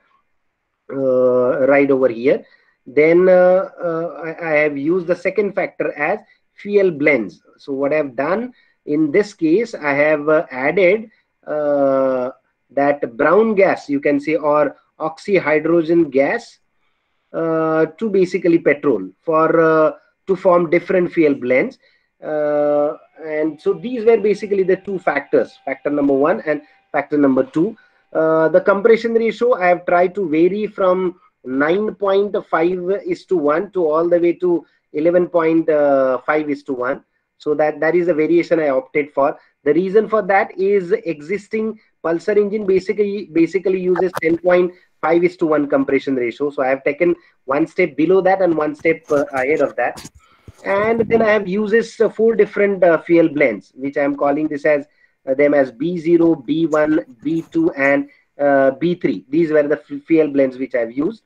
right over here. Then I have used the second factor as fuel blends. So what I've done in this case, I have added that brown gas, you can say, or oxyhydrogen gas to basically petrol for to form different fuel blends. And so these were basically the two factors, factor number one and factor number two. The compression ratio I have tried to vary from 9.5:1 to all the way to 11.5:1. So that is the variation I opted for. The reason for that is existing Pulsar engine basically uses 10.5:1 compression ratio. So I have taken one step below that and one step ahead of that. And then I have uses 4 different fuel blends, which I am calling this as them as B0, B1, B2, and B3. These were the fuel blends which I have used.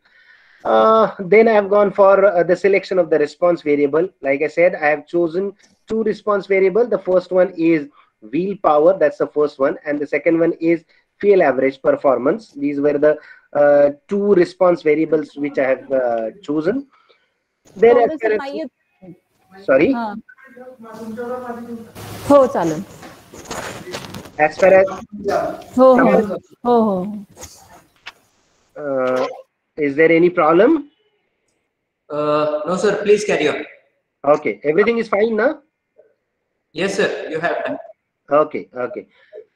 Then I have gone for the selection of the response variable. Like I said, I have chosen 2 response variables. The first one is wheel power, that's the first one, and the second one is fuel average performance. These were the 2 response variables which I have chosen. Then sorry.
हो चालेल.
As far as is there any problem?
No, sir. Please carry on.
Okay, everything is fine now?
Yes, sir. You have done.
Okay.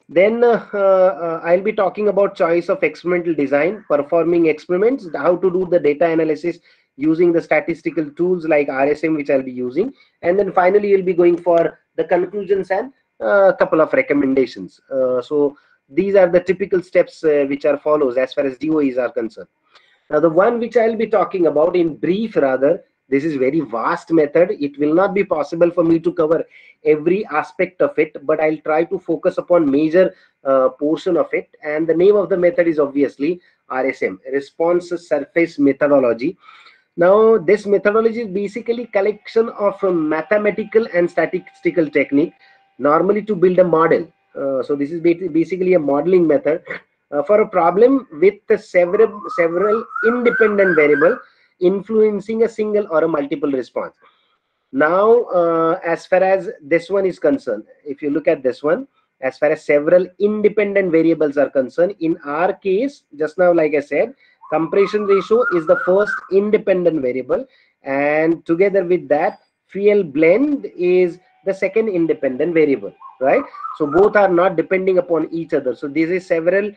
Then I'll be talking about choice of experimental design, performing experiments, how to do the data analysis using the statistical tools like RSM, which I'll be using. And then finally, you'll be going for the conclusions and a couple of recommendations. So these are the typical steps which are follows as far as DOEs are concerned. Now, the one which I'll be talking about in brief rather, this is very vast method. It will not be possible for me to cover every aspect of it, but I'll try to focus upon major portion of it. And the name of the method is obviously RSM, Response Surface Methodology. Now, this methodology is basically collection of mathematical and statistical technique, normally to build a model. So this is basically a modeling method for a problem with several independent variables influencing a single or a multiple response. Now, as far as this one is concerned, if you look at this one, as far as several independent variables are concerned. In our case, just now, like I said, compression ratio is the first independent variable, and together with that, fuel blend is the second independent variable, right? So both are not depending upon each other. So this is several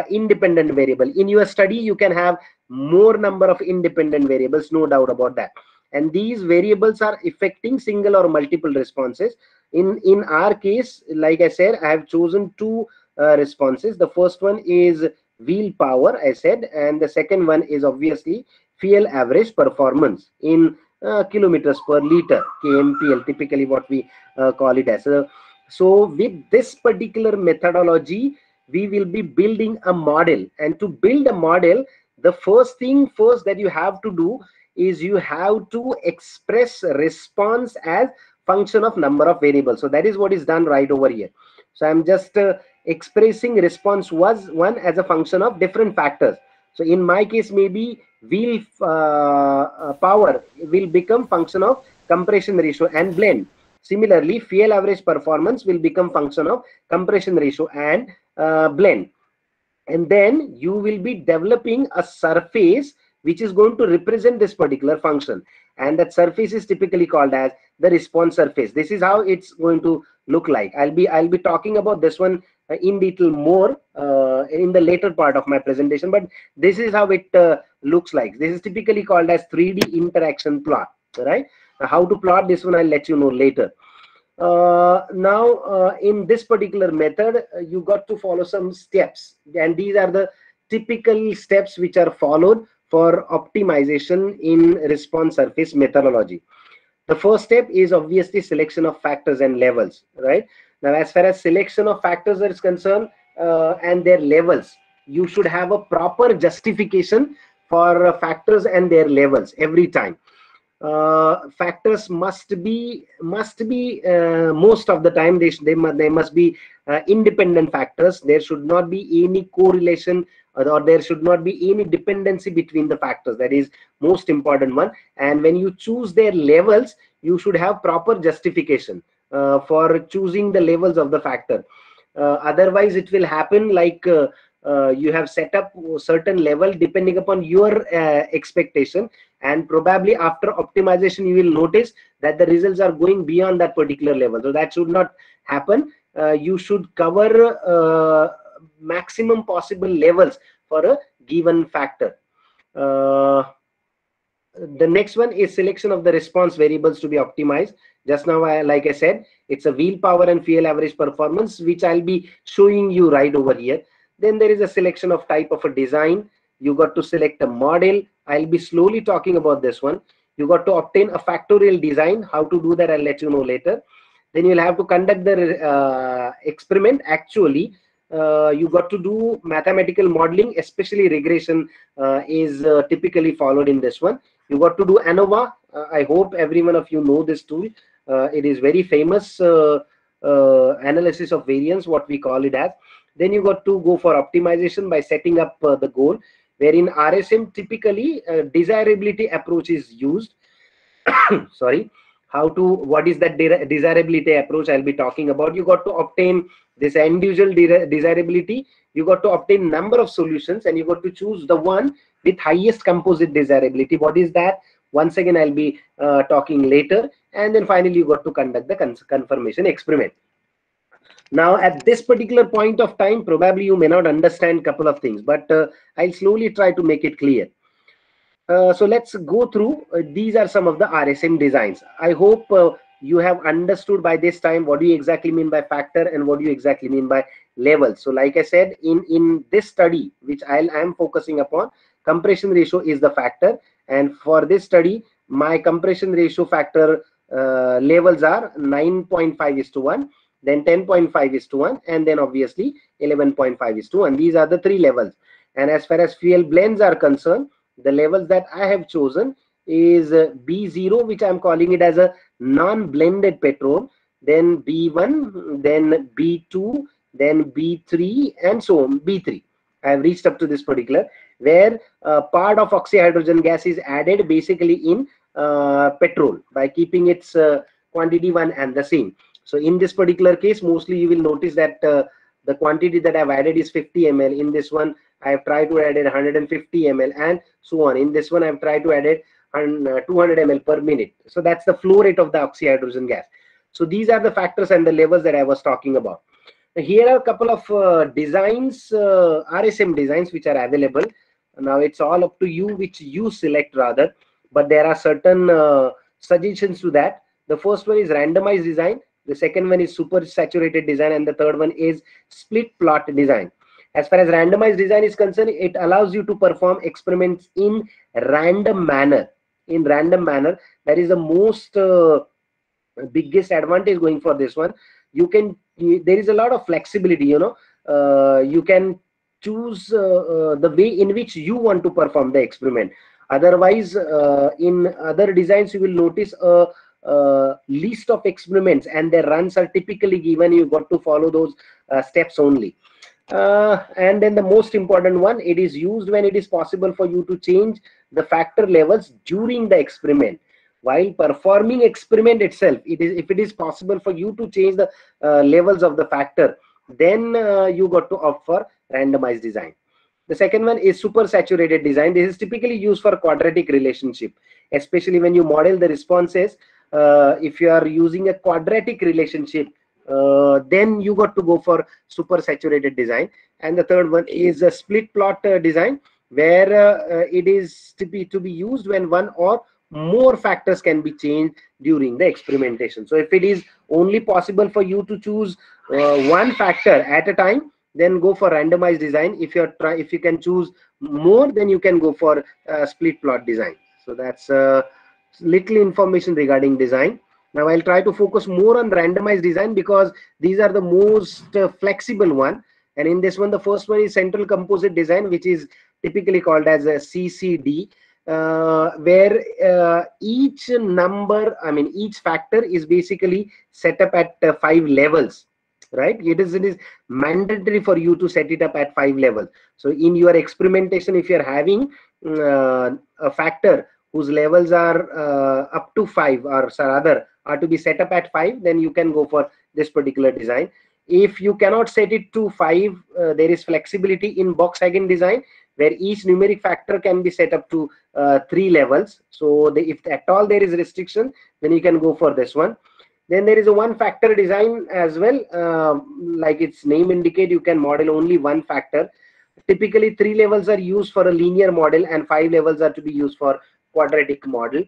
independent variable. In your study, you can have more number of independent variables, no doubt about that. And these variables are affecting single or multiple responses. In our case, like I said, I have chosen two responses. The first one is wheel power, I said, and the second one is obviously fuel average performance in kilometers per liter, KMPL, typically what we call it as. So with this particular methodology, we will be building a model. And to build a model, the first thing that you have to do is you have to express response as function of number of variables. So that is what is done right over here. So I'm just expressing response was one as a function of different factors. So in my case, maybe wheel power will become function of compression ratio and blend. Similarly, fuel average performance will become function of compression ratio and blend. And then you will be developing a surface which is going to represent this particular function, and that surface is typically called as the response surface. This is how it's going to look like. I'll be talking about this one in detail more in the later part of my presentation, but this is how it looks like. This is typically called as 3D interaction plot, right? Now, how to plot this one, I'll let you know later. Now in this particular method, you got to follow some steps, and these are the typical steps which are followed for optimization in response surface methodology. The first step is obviously selection of factors and levels, right? Now, as far as selection of factors is concerned and their levels, you should have a proper justification for factors and their levels every time. Factors must be most of the time they must be independent factors. There should not be any correlation, or there should not be any dependency between the factors. That is most important one. And when you choose their levels, you should have proper justification for choosing the levels of the factor. Otherwise it will happen like you have set up a certain level depending upon your expectation, and probably after optimization you will notice that the results are going beyond that particular level. So that should not happen. You should cover maximum possible levels for a given factor. The next one is selection of the response variables to be optimized. Just now, like I said, it's a wheel power and fuel average performance, which I'll be showing you right over here. Then there is a selection of type of a design. You got to select a model. I'll be slowly talking about this one. You got to obtain a factorial design. How to do that, I'll let you know later. Then you'll have to conduct the experiment. Actually, you got to do mathematical modeling, especially regression is typically followed in this one. You got to do ANOVA. I hope every one of you know this tool. It is very famous analysis of variance, what we call it as. Then you got to go for optimization by setting up the goal, wherein RSM typically desirability approach is used. Sorry. What is that desirability approach I'll be talking about? You got to obtain this individual desirability. You got to obtain number of solutions, and you got to choose the one with highest composite desirability. What is that? Once again, I'll be talking later. And then finally, you got to conduct the confirmation experiment. Now, at this particular point of time, probably you may not understand a couple of things, but I'll slowly try to make it clear. So let's go through. These are some of the RSM designs. I hope you have understood by this time what do you exactly mean by factor and what do you exactly mean by level. So like I said, in this study, which I am focusing upon, compression ratio is the factor. And for this study, my compression ratio factor levels are 9.5:1, then 10.5:1, and then obviously 11.5:1. These are the three levels. And as far as fuel blends are concerned, the levels that I have chosen is B0, which I'm calling it as a non-blended petrol, then B1, then B2, then B3, and so on, B3. I have reached up to this particular, where part of oxyhydrogen gas is added basically in petrol by keeping its quantity one and the same. So in this particular case, mostly you will notice that the quantity that I've added is 50 ml. In this one, I've tried to add it 150 ml and so on. In this one, I've tried to add it 200 ml per minute. So that's the flow rate of the oxyhydrogen gas. So these are the factors and the levels that I was talking about. Here are a couple of designs, RSM designs, which are available. Now it's all up to you which you select rather, but there are certain suggestions to that. The first one is randomized design, the second one is super saturated design, and the third one is split plot design. As far as randomized design is concerned, it allows you to perform experiments in random manner. In random manner, that is the most biggest advantage going for this one. There is a lot of flexibility, you know. You can choose the way in which you want to perform the experiment. Otherwise, in other designs, you will notice a list of experiments and their runs are typically given. You got to follow those steps only. And then the most important one, it is used when it is possible for you to change the factor levels during the experiment. While performing experiment itself, if it is possible for you to change the levels of the factor, then you got to opt for randomized design. The second one is super saturated design. This is typically used for quadratic relationship, especially when you model the responses. If you are using a quadratic relationship, then you got to go for super saturated design. And the third one is a split plot design, where it is to be used when one or more factors can be changed during the experimentation. So if it is only possible for you to choose one factor at a time, then go for randomized design. If you can choose more, then you can go for split plot design. So that's little information regarding design. Now I'll try to focus more on randomized design because these are the most flexible one. And in this one, the first one is central composite design, which is typically called as a CCD, where each factor is basically set up at 5 levels, right? It is mandatory for you to set it up at 5 levels. So in your experimentation, if you're having a factor whose levels are up to 5 or rather are to be set up at 5, then you can go for this particular design. If you cannot set it to 5, there is flexibility in box Hagen design, where each numeric factor can be set up to 3 levels. So if at all there is restriction, then you can go for this one. Then there is a one factor design as well. Like its name indicate, you can model only one factor. Typically 3 levels are used for a linear model and 5 levels are to be used for quadratic model.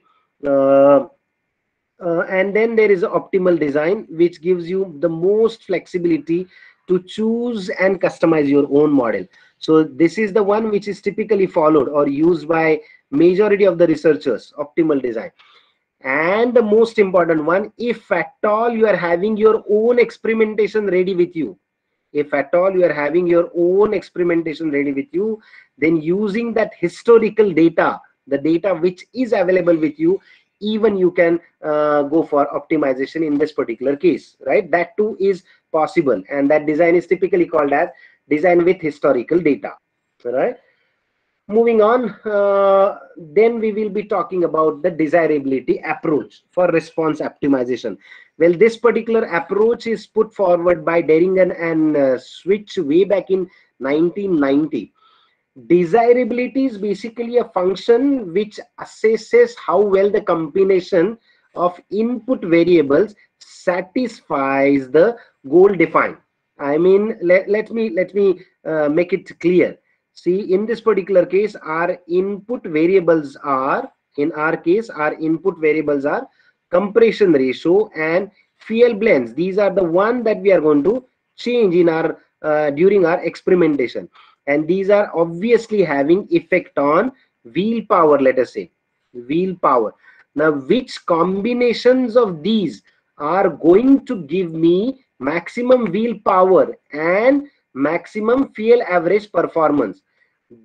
And then there is an optimal design, which gives you the most flexibility to choose and customize your own model. So this is the one which is typically followed or used by majority of the researchers, optimal design. And the most important one, if at all you are having your own experimentation ready with you, if at all you are having your own experimentation ready with you, then using that historical data, the data which is available with you, even you can go for optimization in this particular case, right? That too is possible, and that design is typically called as design with historical data. All right, moving on, then we will be talking about the desirability approach for response optimization. Well, this particular approach is put forward by Deringen and Switch way back in 1990. Desirability is basically a function which assesses how well the combination of input variables satisfies the goal defined. I mean, let me make it clear. See, in this particular case, our input variables are, in our case, our input variables are compression ratio and fuel blends. These are the one that we are going to change in our during our experimentation. And these are obviously having effect on wheel power, let us say, wheel power. Now, which combinations of these are going to give me maximum wheel power and maximum fuel average performance?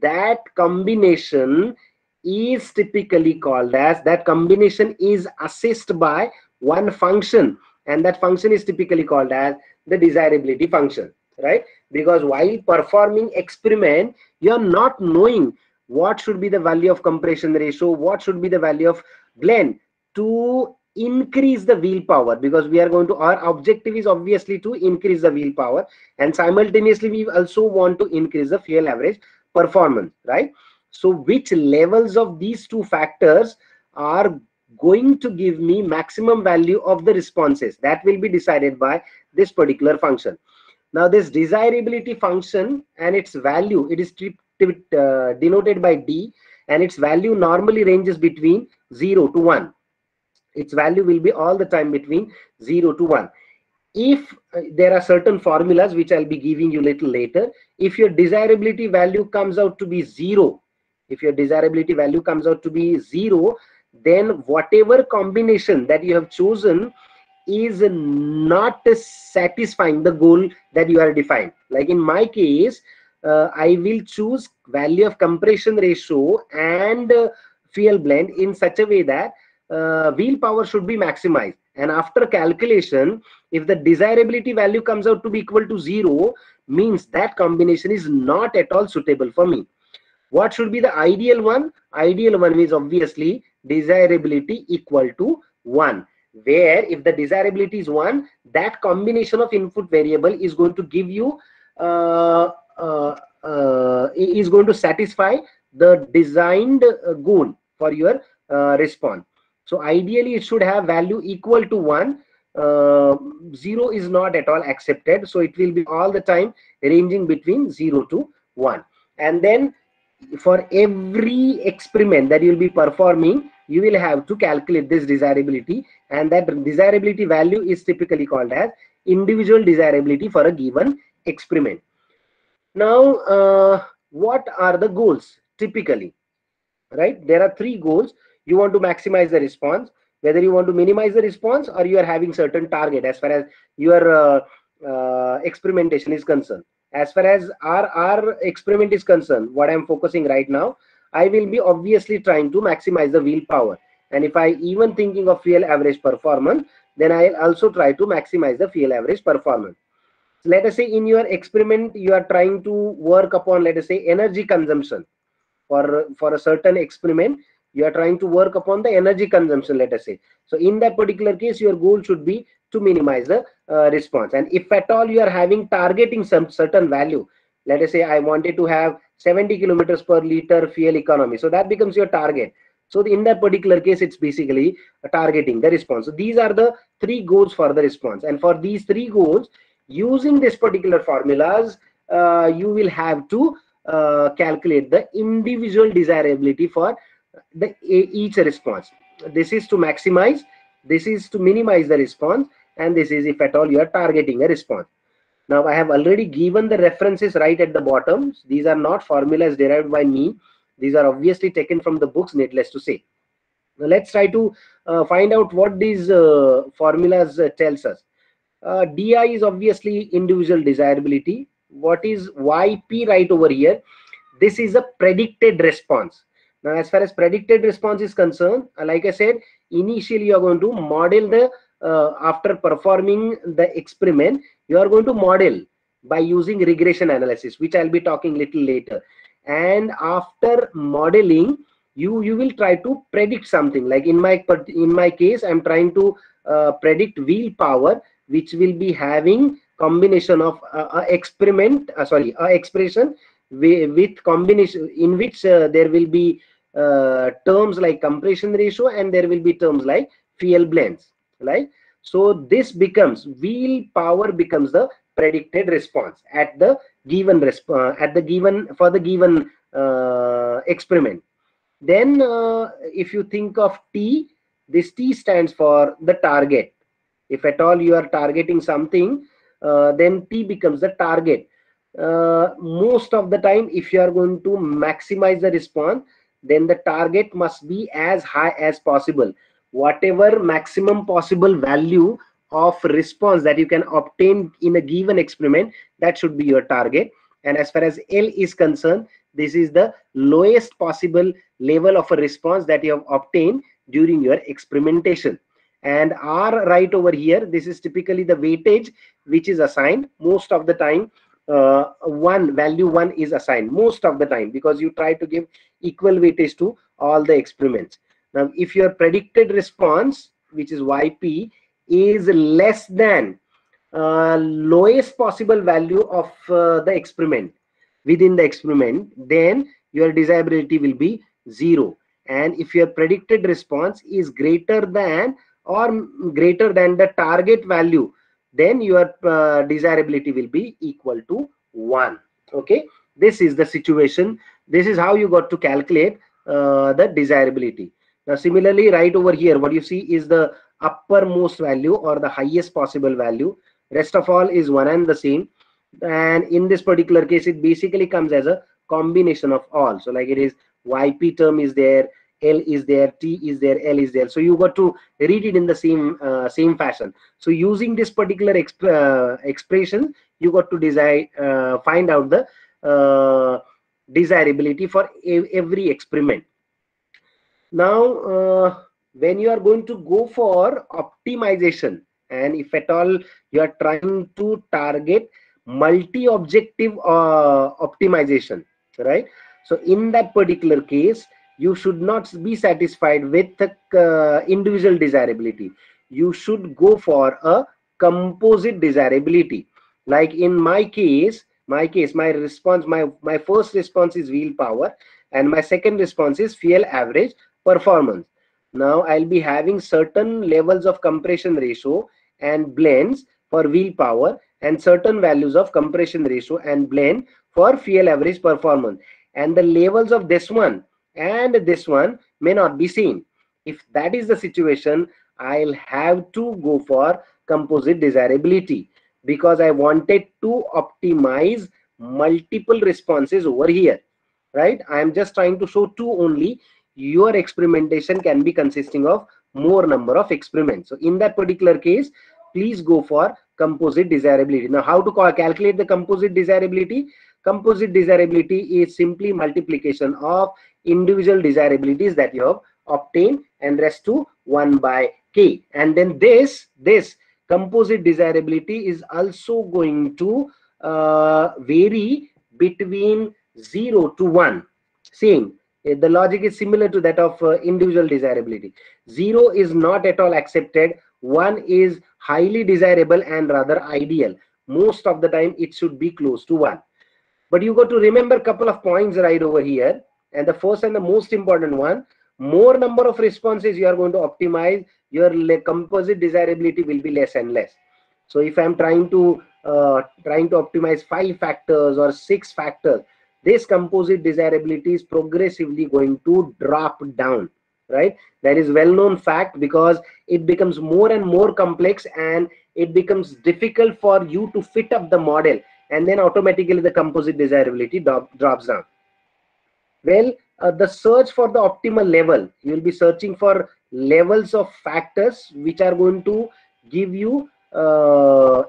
That combination is typically called as, that combination is assessed by one function, and that function is typically called as the desirability function, right? Because while performing experiment, you are not knowing what should be the value of compression ratio, what should be the value of blend. To increase the willpower, because we are going to, our objective is obviously to increase the willpower, and simultaneously we also want to increase the fuel average performance, right? So which levels of these two factors are going to give me maximum value of the responses, that will be decided by this particular function. Now this desirability function and its value, it is denoted by D, and its value normally ranges between 0 to 1. Its value will be all the time between 0 to 1. If there are certain formulas which I'll be giving you little later, if your desirability value comes out to be 0, if your desirability value comes out to be 0, then whatever combination that you have chosen is not satisfying the goal that you are defined. Like in my case, I will choose value of compression ratio and fuel blend in such a way that wheel power should be maximized, and after calculation, if the desirability value comes out to be equal to 0, means that combination is not at all suitable for me. What should be the ideal one? Ideal one is obviously desirability equal to 1, where if the desirability is 1, that combination of input variable is going to give you is going to satisfy the designed goal for your response. So ideally it should have value equal to 1. 0 is not at all accepted, so it will be all the time ranging between 0 to 1. And then for every experiment that you will be performing, you will have to calculate this desirability, and that desirability value is typically called as individual desirability for a given experiment. Now what are the goals typically, right? There are 3 goals. You want to maximize the response, whether you want to minimize the response, or you are having certain target as far as your experimentation is concerned. As far as our experiment is concerned, what I'm focusing right now, I will be obviously trying to maximize the wheel power, and if I even thinking of fuel average performance, then I'll also try to maximize the fuel average performance. So let us say in your experiment you are trying to work upon, let us say, energy consumption. For a certain experiment, you are trying to work upon the energy consumption, let us say. So in that particular case, your goal should be to minimize the response. And if at all you are having targeting some certain value, let us say I wanted to have 70 kilometers per liter fuel economy, so that becomes your target. So in that particular case, it's basically targeting the response. So these are the 3 goals for the response, and for these 3 goals, using this particular formulas, you will have to calculate the individual desirability for each response. This is to maximize, this is to minimize the response, and this is if at all you are targeting a response. Now I have already given the references right at the bottom. These are not formulas derived by me. These are obviously taken from the books, needless to say. Now let's try to find out what these formulas tells us. DI is obviously individual desirability. What is YP right over here? This is a predicted response. Now as far as predicted response is concerned, like I said, initially you are going to model the after performing the experiment, you are going to model by using regression analysis, which I'll be talking little later. And after modeling, you will try to predict something. Like in my case, I'm trying to predict wheel power, which will be having combination of expression with combination in which there will be terms like compression ratio, and there will be terms like fuel blends, right? So this becomes wheel power becomes the predicted response at the given for the given experiment. Then if you think of T, this T stands for the target. If at all you are targeting something, then T becomes the target. Most of the time, if you are going to maximize the response, then the target must be as high as possible. Whatever maximum possible value of response that you can obtain in a given experiment, that should be your target. And as far as L is concerned, this is the lowest possible level of a response that you have obtained during your experimentation. And R right over here, this is typically the weightage which is assigned. Most of the time value 1 is assigned most of the time, because you try to give equal weightage to all the experiments. Now if your predicted response which is yp, is less than lowest possible value of the experiment within the experiment, then your desirability will be 0. And if your predicted response is greater than the target value, then your desirability will be equal to 1. Okay, this is the situation. This is how you got to calculate the desirability. Now similarly, right over here, what you see is the uppermost value or the highest possible value. Rest of all is one and the same. And in this particular case, it basically comes as a combination of all. So like it is yp term is there, L is there, T is there, L is there. So you got to read it in the same fashion. So using this particular expression, you got to find out the desirability for every experiment. Now, when you are going to go for optimization, and if at all you are trying to target multi-objective optimization, right? So in that particular case, you should not be satisfied with the individual desirability. You should go for a composite desirability. Like in my case, my response, my first response is wheel power, and my second response is fuel average performance. Now I'll be having certain levels of compression ratio and blends for wheel power, and certain values of compression ratio and blend for fuel average performance, and the levels of this one and this one may not be same. If that is the situation, I'll have to go for composite desirability, because I wanted to optimize multiple responses over here, right? I am just trying to show two only. Your experimentation can be consisting of more number of experiments. So in that particular case, please go for composite desirability. Now, how to calculate the composite desirability? Composite desirability is simply multiplication of individual desirabilities that you have obtained and rest to 1 by k. And then this composite desirability is also going to vary between 0 to 1. Same. The logic is similar to that of individual desirability. 0 is not at all accepted. 1 is highly desirable and rather ideal. Most of the time it should be close to 1. But you got to remember a couple of points right over here. And the first and the most important one, more number of responses you are going to optimize, your composite desirability will be less and less. So if I'm trying to optimize 5 factors or 6 factors, this composite desirability is progressively going to drop down, right? That is well-known fact, because it becomes more and more complex and it becomes difficult for you to fit up the model, and then automatically the composite desirability drops down. Well, the search for the optimal level, you will be searching for levels of factors which are going to give you a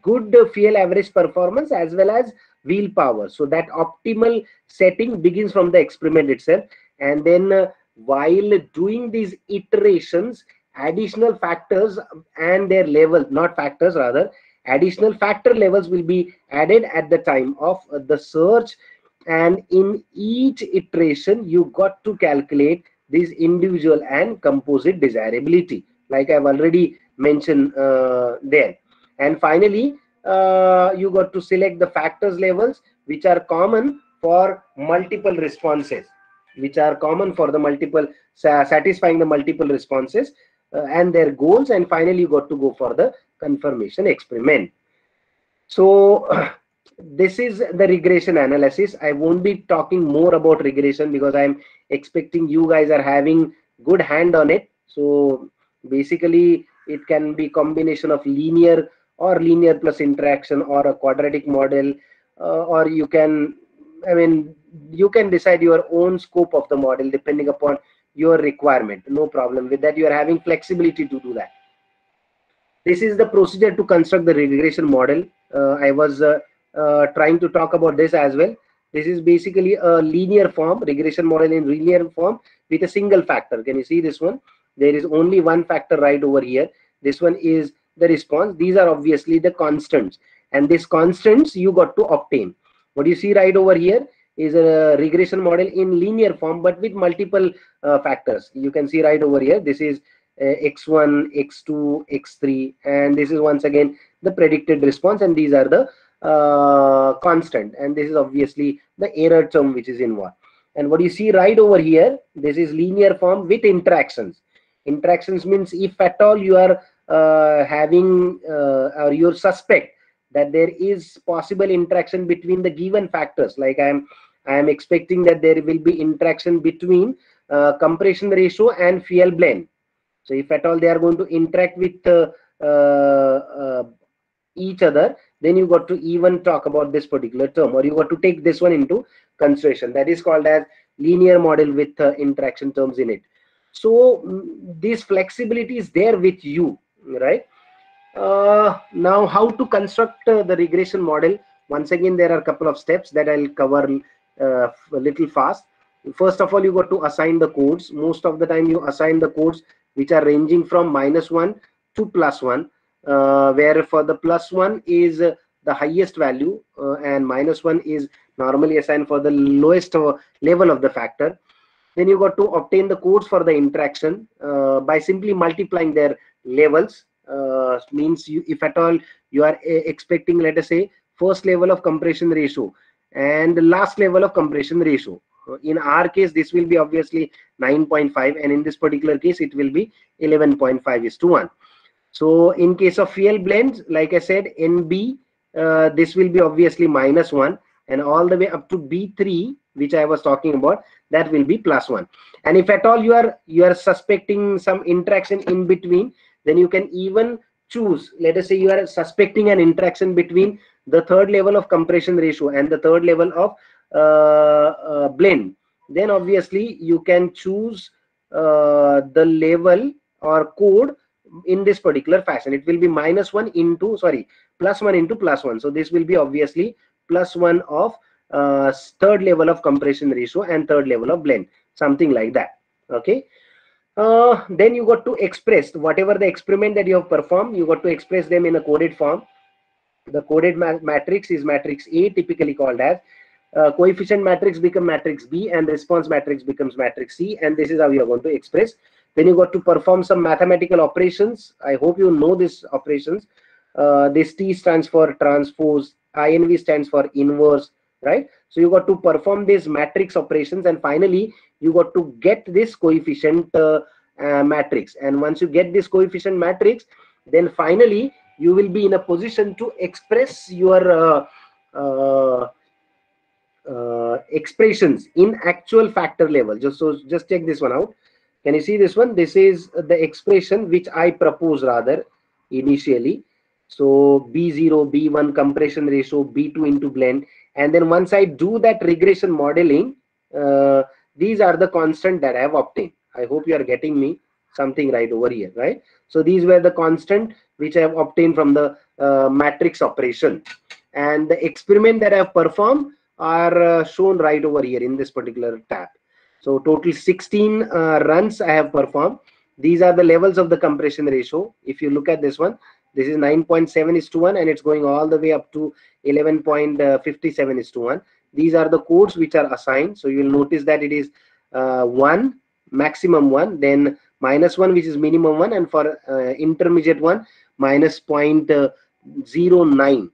good fuel average performance as well as wheel power. So that optimal setting begins from the experiment itself, and then while doing these iterations, additional factors and their level, not factors, rather additional factor levels will be added at the time of the search. And in each iteration, you got to calculate these individual and composite desirability, like I've already mentioned there. And finally, you got to select the factors levels which are common for multiple responses, which are common for the multiple, satisfying the multiple responses and their goals. And finally, you got to go for the confirmation experiment. So this is the regression analysis. I won't be talking more about regression because I'm expecting you guys are having good hand on it. So basically, it can be combination of linear or linear plus interaction or a quadratic model, or you can, I mean, you can decide your own scope of the model depending upon your requirement. No problem with that. You are having flexibility to do that. This is the procedure to construct the regression model. I was trying to talk about this as well. This is basically a linear form, regression model in linear form with a single factor. Can you see this one? There is only one factor right over here. This one is the response. These are obviously the constants, and these constants you got to obtain. What you see right over here is a regression model in linear form but with multiple factors. You can see right over here, this is x1, x2, x3, and this is once again the predicted response, and these are the constant, and this is obviously the error term which is involved. And what you see right over here, this is linear form with interactions. Interactions means if at all you are having or you suspect that there is possible interaction between the given factors, like I am expecting that there will be interaction between compression ratio and fuel blend. So if at all they are going to interact with each other, then you got to even talk about this particular term, or you got to take this one into consideration. That is called as linear model with interaction terms in it. So this flexibility is there with you, right? Now how to construct the regression model. Once again, there are a couple of steps that I'll cover a little fast. First of all, you got to assign the codes. Most of the time you assign the codes which are ranging from -1 to +1, where for the +1 is the highest value, and -1 is normally assigned for the lowest level of the factor. Then you got to obtain the codes for the interaction by simply multiplying their levels. Means if at all you are expecting, let us say, first level of compression ratio and the last level of compression ratio. In our case, this will be obviously 9.5, and in this particular case, it will be 11.5:1. So in case of fuel blends, like I said, NB, this will be obviously -1, and all the way up to B3, which I was talking about, that will be +1. And if at all you are suspecting some interaction in between, then you can even choose, let us say you are suspecting an interaction between the third level of compression ratio and the third level of blend. Then obviously you can choose the level or code in this particular fashion. It will be +1 into +1. So this will be obviously +1 of third level of compression ratio and third level of blend, something like that. Okay. Then you got to express whatever the experiment that you have performed, you got to express them in a coded form. The coded matrix is matrix A, typically called as coefficient matrix become matrix B, and response matrix becomes matrix C, and this is how you are going to express. Then you got to perform some mathematical operations. I hope you know these operations. This T stands for transpose, INV stands for inverse, right? So you got to perform these matrix operations, and finally you got to get this coefficient matrix. And once you get this coefficient matrix, then finally you will be in a position to express your expressions in actual factor level. Just check this one out. Can you see this one? This is the expression which I propose rather initially. So B0, B1 compression ratio, B2 into blend, and then once I do that regression modeling, these are the constant that I have obtained. I hope you are getting me something right over here, right? So these were the constant which I have obtained from the matrix operation, and the experiment that I have performed are shown right over here in this particular tab. So total 16 runs I have performed. These are the levels of the compression ratio. If you look at this one, this is 9.7:1, and it's going all the way up to 11.57:1. These are the codes which are assigned. So you will notice that it is 1, maximum 1, then -1, which is minimum 1, and for intermediate one, -0.09.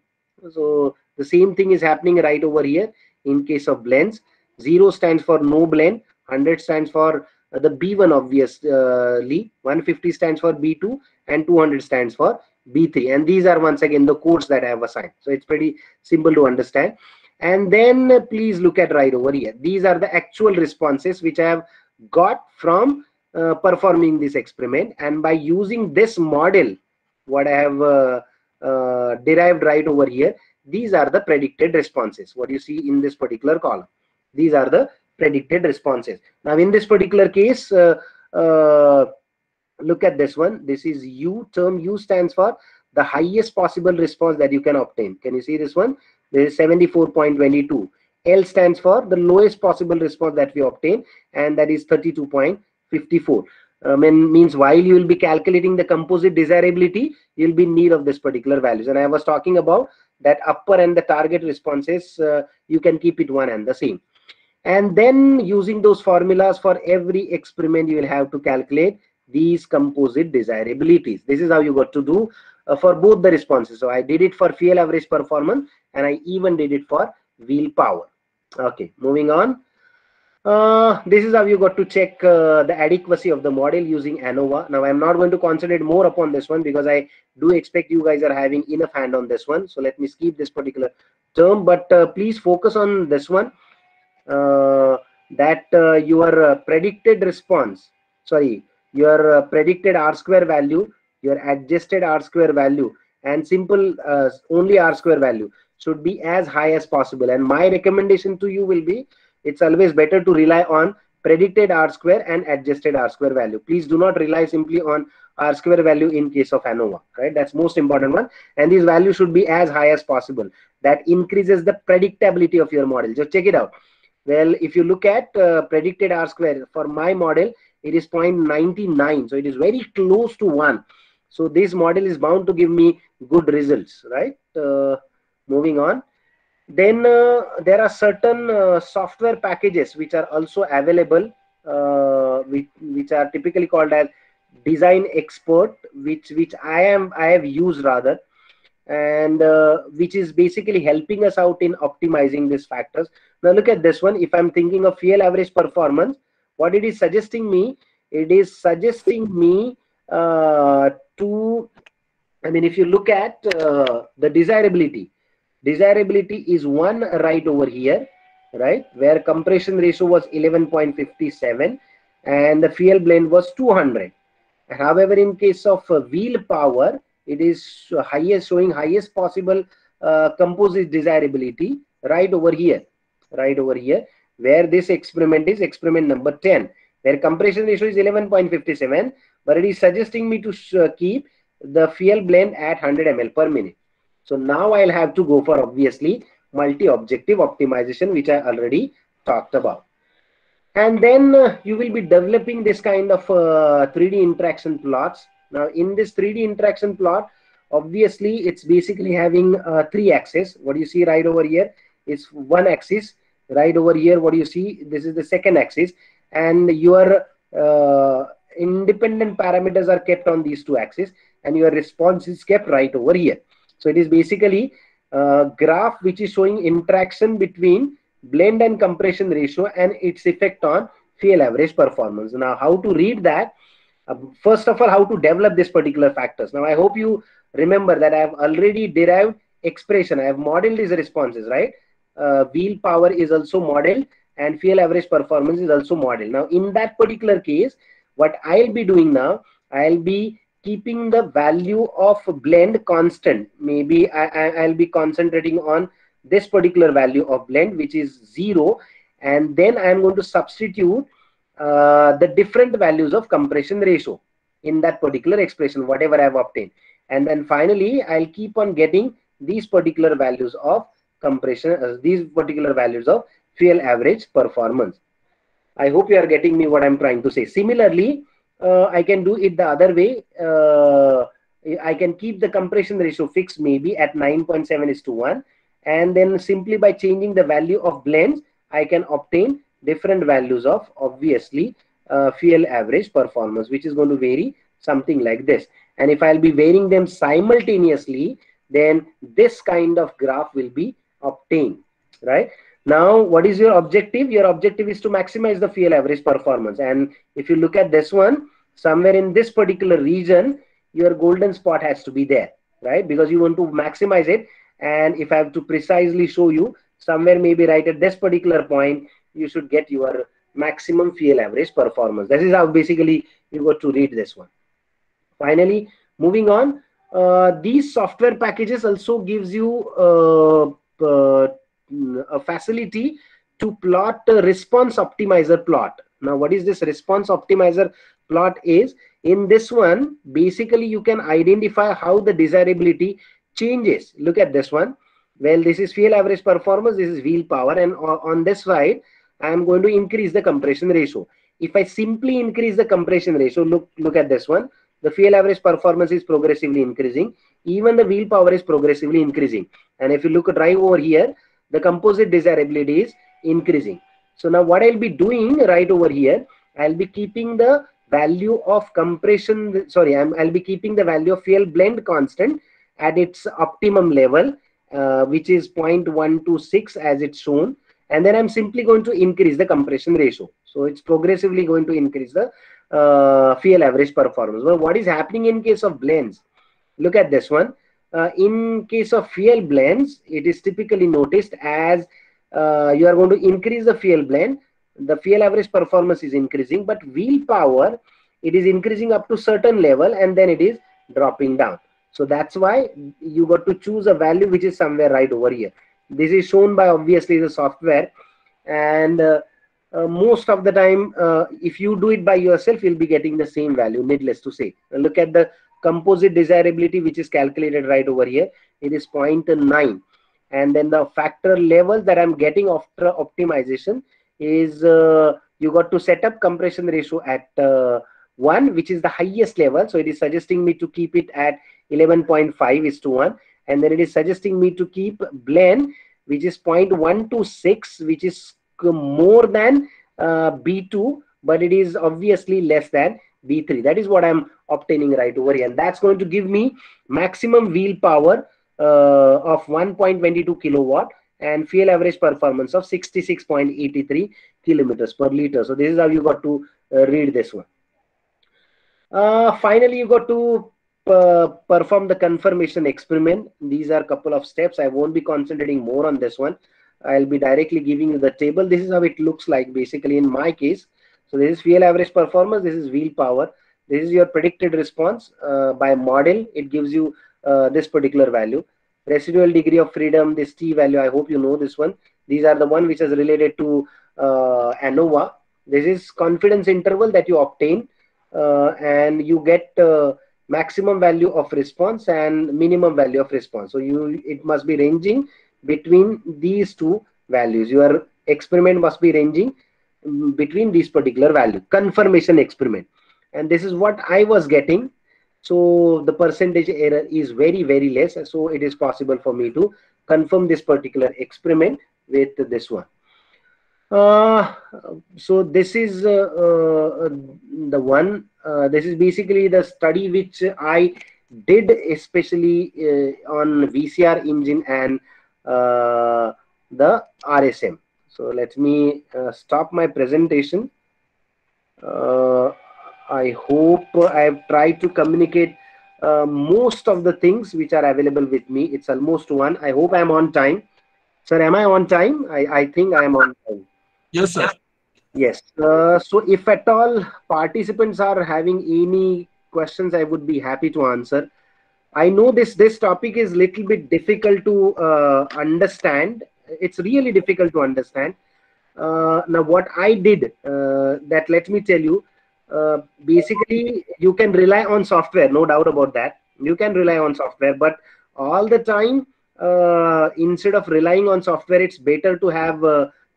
So the same thing is happening right over here in case of blends. 0 stands for no blend, 100 stands for the B1 obviously, 150 stands for B2, and 200 stands for B3. And these are once again the codes that I have assigned. So it's pretty simple to understand. And then please look at right over here. These are the actual responses which I have got from performing this experiment. And by using this model, what I have derived right over here, these are the predicted responses. What you see in this particular column, these are the predicted responses. Now in this particular case, look at this one. This is U. Term U stands for the highest possible response that you can obtain. Can you see this one? This is 74.22. L stands for the lowest possible response that we obtain, and that is 32.54. Means while you will be calculating the composite desirability, you will be in need of this particular values. And I was talking about that upper and the target responses, you can keep it one and the same. And then using those formulas for every experiment, you will have to calculate these composite desirabilities. This is how you got to do for both the responses. So I did it for fuel average performance, and I even did it for wheel power. Okay, moving on. This is how you got to check the adequacy of the model using ANOVA. Now I'm not going to concentrate more upon this one because I do expect you guys are having enough hand on this one. So let me skip this particular term, but please focus on this one, that your predicted response, sorry, your predicted R square value, your adjusted R square value, and simple only R square value should be as high as possible. And my recommendation to you will be, it's always better to rely on predicted R square and adjusted R square value. Please do not rely simply on R square value in case of ANOVA, right? That's most important one. And these values should be as high as possible. That increases the predictability of your model. Just check it out. Well, if you look at predicted R square for my model, it is 0.99. So it is very close to 1. So this model is bound to give me good results, right? Moving on. Then there are certain software packages which are also available, which are typically called as Design Expert, which I have used rather, and which is basically helping us out in optimizing these factors. Now look at this one. If I'm thinking of fuel average performance, what it is suggesting me, it is suggesting me to, I mean, if you look at the desirability is 1 right over here, right, where compression ratio was 11.57 and the fuel blend was 200. However, in case of wheel power, it is showing highest possible composite desirability right over here, where this experiment is experiment number 10, where compression ratio is 11.57, but it is suggesting me to keep the fuel blend at 100 ml per minute. So now I'll have to go for obviously multi-objective optimization, which I already talked about. And then you will be developing this kind of 3D interaction plots. Now in this 3D interaction plot, obviously it's basically having 3 axes. What you see right over here is one axis. Right over here, what you see, this is the second axis, and your independent parameters are kept on these 2 axes, and your response is kept right over here. So it is basically a graph which is showing interaction between blend and compression ratio and its effect on fuel average performance. Now, how to read that? First of all, how to develop this particular factors. Now, I hope you remember that I have already derived expression. I have modeled these responses, right? Wheel power is also modeled and fuel average performance is also modeled. Now, in that particular case, what I'll be doing now, I'll be keeping the value of blend constant. Maybe I'll be concentrating on this particular value of blend, which is 0, and then I'm going to substitute the different values of compression ratio in that particular expression, whatever I've obtained. And then finally, I'll keep on getting these particular values of compression, these particular values of fuel average performance. I hope you are getting me what I'm trying to say. Similarly, I can do it the other way. I can keep the compression ratio fixed maybe at 9.7:1, and then simply by changing the value of blends, I can obtain different values of obviously fuel average performance, which is going to vary something like this. And if I'll be varying them simultaneously, then this kind of graph will be obtained, right? Now, what is your objective? Your objective is to maximize the fuel average performance. And if you look at this one, somewhere in this particular region, your golden spot has to be there, right? Because you want to maximize it. And if I have to precisely show you, somewhere maybe right at this particular point, you should get your maximum fuel average performance. This is how basically you got to read this one. Finally, moving on, these software packages also gives you a facility to plot a response optimizer plot. Now, what is this response optimizer plot is? In this one, basically you can identify how the desirability changes. Look at this one. Well, this is fuel average performance, this is wheel power, and on this side, I am going to increase the compression ratio. If I simply increase the compression ratio, look at this one. The fuel average performance is progressively increasing. Even the wheel power is progressively increasing. And if you look right over here, the composite desirability is increasing. So now what I'll be doing right over here, I'll be keeping the value of compression, sorry, I'll be keeping the value of fuel blend constant at its optimum level, which is 0.126 as it's shown. And then I'm simply going to increase the compression ratio. So it's progressively going to increase the fuel average performance. Well, what is happening in case of blends? Look at this one. In case of fuel blends, it is typically noticed as you are going to increase the fuel blend, the fuel average performance is increasing, but wheel power, it is increasing up to certain level and then it is dropping down. So that's why you got to choose a value which is somewhere right over here. This is shown by obviously the software, and most of the time if you do it by yourself, you'll be getting the same value, needless to say. Look at the composite desirability, which is calculated right over here. It is 0.9, and then the factor level that I'm getting after optimization is you got to set up compression ratio at 1, which is the highest level. So it is suggesting me to keep it at 11.5:1, and then it is suggesting me to keep blend, which is 0.126, which is more than B2, but it is obviously less than B3. That is what I'm obtaining right over here, and that's going to give me maximum wheel power of 1.22 kilowatt and fuel average performance of 66.83 kilometers per liter. So this is how you got to read this one. Finally, you got to perform the confirmation experiment. These are a couple of steps. I won't be concentrating more on this one. I'll be directly giving you the table. This is how it looks like basically in my case. So this is fuel average performance, this is wheel power, this is your predicted response by model. It gives you this particular value. Residual degree of freedom, this T value, I hope you know this one. These are the one which is related to ANOVA. This is confidence interval that you obtain, and you get maximum value of response and minimum value of response. So it must be ranging between these two values. Your experiment must be ranging between these particular value. Confirmation experiment, and this is what I was getting. So the percentage error is very, very less. So it is possible for me to confirm this particular experiment with this one. So this is the one. This is basically the study which I did, especially on VCR engine and the RSM. So let me stop my presentation. I hope I've tried to communicate most of the things which are available with me. It's almost 1. I hope I'm on time. Sir, am I on time? I think I am on time.
Yes, sir.
Yes. So if at all participants are having any questions, I would be happy to answer. I know this topic is little bit difficult to understand. It's really difficult to understand. Now what I did, that let me tell you, basically you can rely on software, no doubt about that. You can rely on software, but all the time, instead of relying on software, it's better to have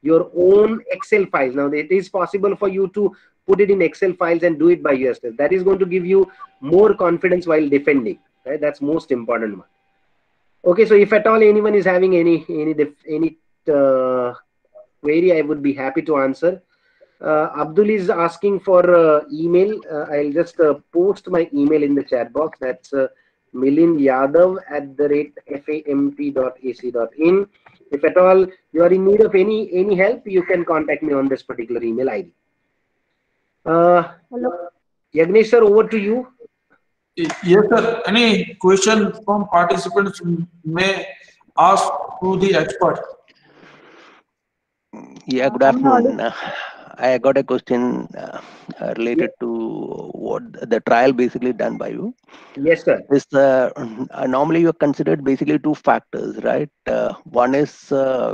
your own Excel files. Now it is possible for you to put it in Excel files and do it by yourself. That is going to give you more confidence while defending. Right? That's most important one. Okay, so if at all anyone is having any query, I would be happy to answer. Abdul is asking for email. I'll just post my email in the chat box. That's milinyadav@famp.ac.in. If at all you are in need of any help, you can contact me on this particular email ID.
Hello.
Yagnesh sir, over to you.
Yes, sir. Any question from participants may ask to the expert.
Yeah, good afternoon. I got a question related to what the trial basically done by you.
Yes, sir.
Is normally you are considered basically two factors, right? One is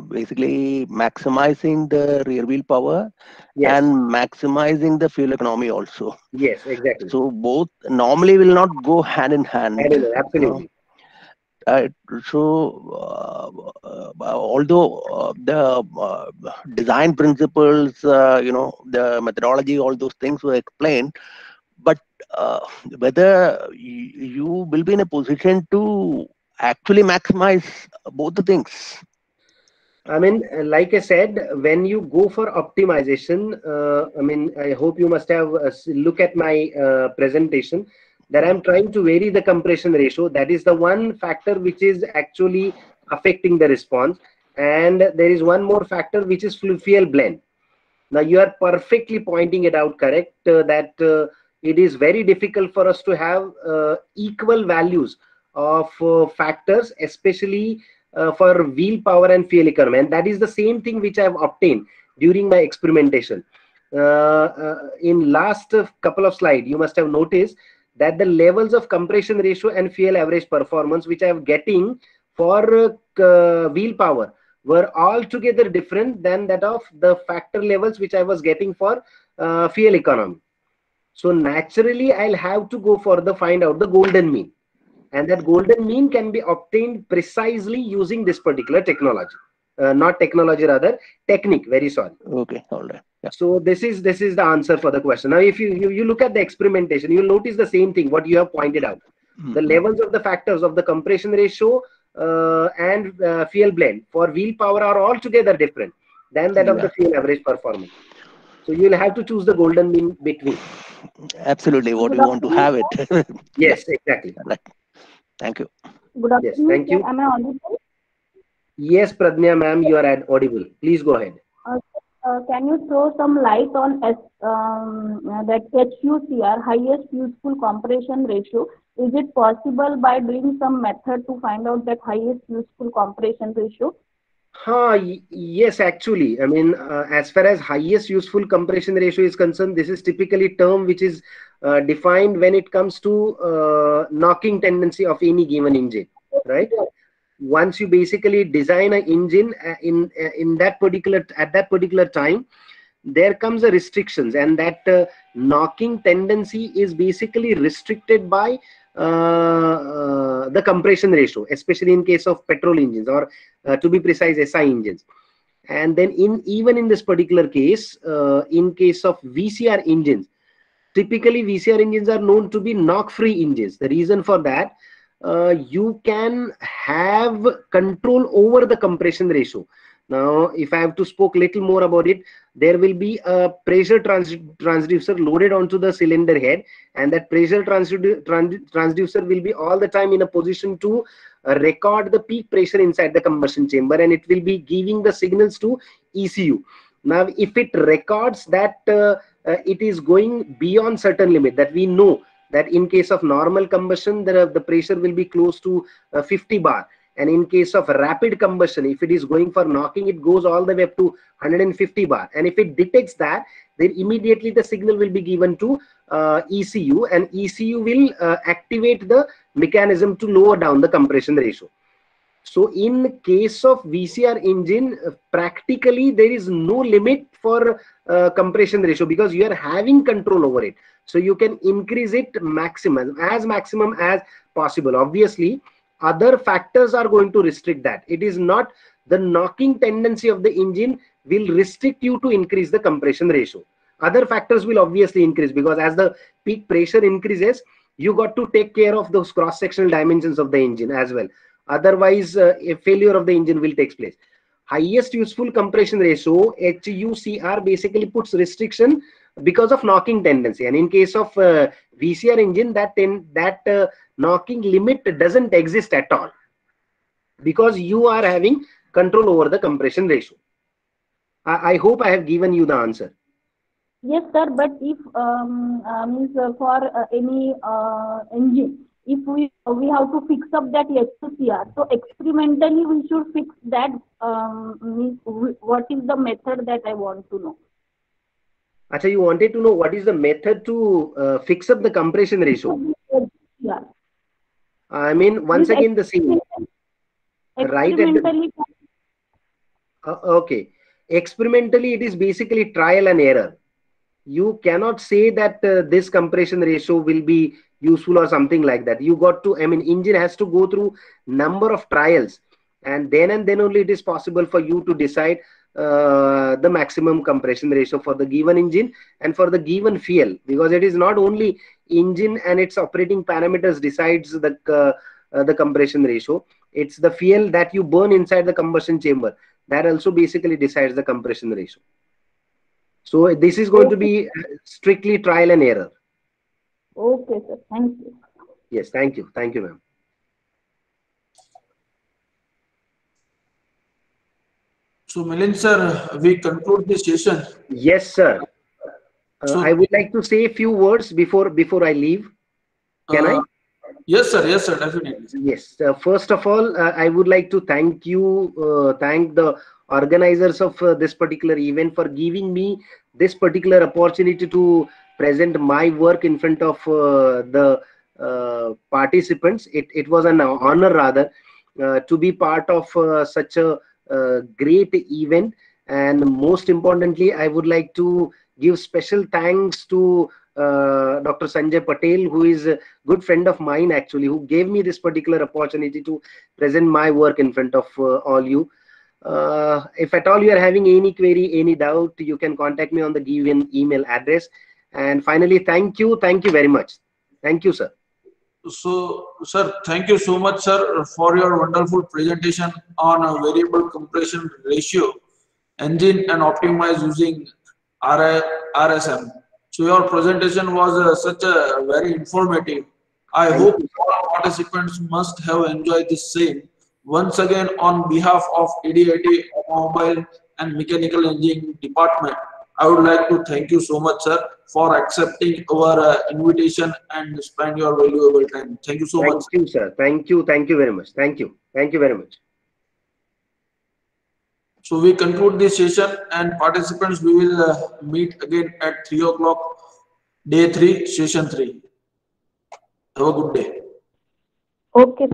basically maximizing the rear wheel power,
Yes.
and maximizing the fuel economy also.
Yes, exactly.
So both normally will not go hand in hand.
Absolutely.
So although the design principles, the methodology, all those things were explained, but whether you will be in a position to actually maximize both the things.
I mean, like I said, when you go for optimization, I mean, I hope you must have look at my presentation that I'm trying to vary the compression ratio. That is the one factor which is actually affecting the response. And there is one more factor which is fuel blend. Now you are perfectly pointing it out correct that it is very difficult for us to have equal values of factors, especially for wheel power and fuel economy, and that is the same thing which I have obtained during my experimentation. In last couple of slides, you must have noticed that the levels of compression ratio and fuel average performance which I am getting for wheel power were altogether different than that of the factor levels which I was getting for fuel economy. So naturally, I'll have to go for the find out the golden mean. And that golden mean can be obtained precisely using this particular technology. Not technology, rather technique. Very sorry.
Okay, all right. Yeah.
So this is the answer for the question. Now, if you look at the experimentation, you'll notice the same thing what you have pointed out. The levels of the factors of the compression ratio and fuel blend for wheel power are altogether different than that of the fuel average performance. So you will have to choose the golden mean between.
Absolutely, what you want to have it.
Yes, exactly.
Right. Thank you.
Good afternoon.
Yes, thank you.
Am I audible?
Yes, Pradnya ma'am, you are audible. Please go ahead.
Can you throw some light on that HUCR, highest useful compression ratio? Is it possible by doing some method to find out that highest useful compression ratio?
Yes, actually. I mean, as far as highest useful compression ratio is concerned, this is typically term which is defined when it comes to knocking tendency of any given engine, right? Once you basically design an engine in that particular time, there comes a restrictions, and that knocking tendency is basically restricted by the compression ratio, especially in case of petrol engines, or to be precise, SI engines. And then even in this particular case, in case of VCR engines, typically VCR engines are known to be knock-free engines. The reason for that, you can have control over the compression ratio. Now, if I have to spoke little more about it, there will be a pressure transducer loaded onto the cylinder head, and that pressure transducer will be all the time in a position to record the peak pressure inside the combustion chamber, and it will be giving the signals to ECU. Now, if it records that it is going beyond certain limit, that we know that in case of normal combustion, the pressure will be close to 50 bar. And in case of rapid combustion, if it is going for knocking, it goes all the way up to 150 bar. And if it detects that, then immediately the signal will be given to ECU, and ECU will activate the mechanism to lower down the compression ratio. So in case of VCR engine, practically there is no limit for compression ratio, because you are having control over it. So you can increase it maximum as possible. Obviously, other factors are going to restrict that. It is not the knocking tendency of the engine will restrict you to increase the compression ratio. Other factors will obviously increase, because as the peak pressure increases, you got to take care of those cross-sectional dimensions of the engine as well. Otherwise, a failure of the engine will take place. Highest useful compression ratio, HUCR, basically puts restriction because of knocking tendency. And in case of VCR engine, that knocking limit doesn't exist at all, because you are having control over the compression ratio. I hope I have given you the answer.
Yes, sir. But if means for any engine, if we have to fix up that HUCR, so experimentally we should fix that. Means what is the method that I want to know?
Achha, you wanted to know what is the method to fix up the compression ratio?
Yeah.
I mean, once again, the same. Right. Okay. Experimentally, it is basically trial and error. You cannot say that this compression ratio will be useful or something like that. You got to, I mean, engine has to go through number of trials, and then only it is possible for you to decide the maximum compression ratio for the given engine and for the given fuel, because it is not only engine and its operating parameters decides the compression ratio. It's the fuel that you burn inside the combustion chamber that also basically decides the compression ratio. So this is going to be strictly trial and error.
Okay, sir. Thank you.
Yes, thank you. Thank you, ma'am.
So Milind sir, we conclude this session.
Yes, sir. I would like to say a few words before I leave. Can I?
Yes, sir. Yes, sir. Definitely.
Yes. First of all, I would like to thank the organizers of this particular event for giving me this particular opportunity to present my work in front of the participants. It was an honor rather to be part of such a great event. And most importantly, I would like to give special thanks to Dr. Sanjay Patel, who is a good friend of mine actually, who gave me this particular opportunity to present my work in front of all you. If at all you are having any query, any doubt, you can contact me on the given email address. And finally, thank you very much. Thank you, sir.
So, sir, thank you so much, sir, for your wonderful presentation on a variable compression ratio engine and optimize using RSM. So your presentation was such a very informative. I hope all participants must have enjoyed this same. Once again, on behalf of ADIT Automobile and Mechanical Engineering Department, I would like to thank you so much, sir, for accepting our invitation and spend your valuable time. Thank you so much.
Thank you, sir. Thank you very much. Thank you very much.
So we conclude this session, and participants, we will meet again at 3 o'clock, day 3, session 3. Have a good day.
Okay.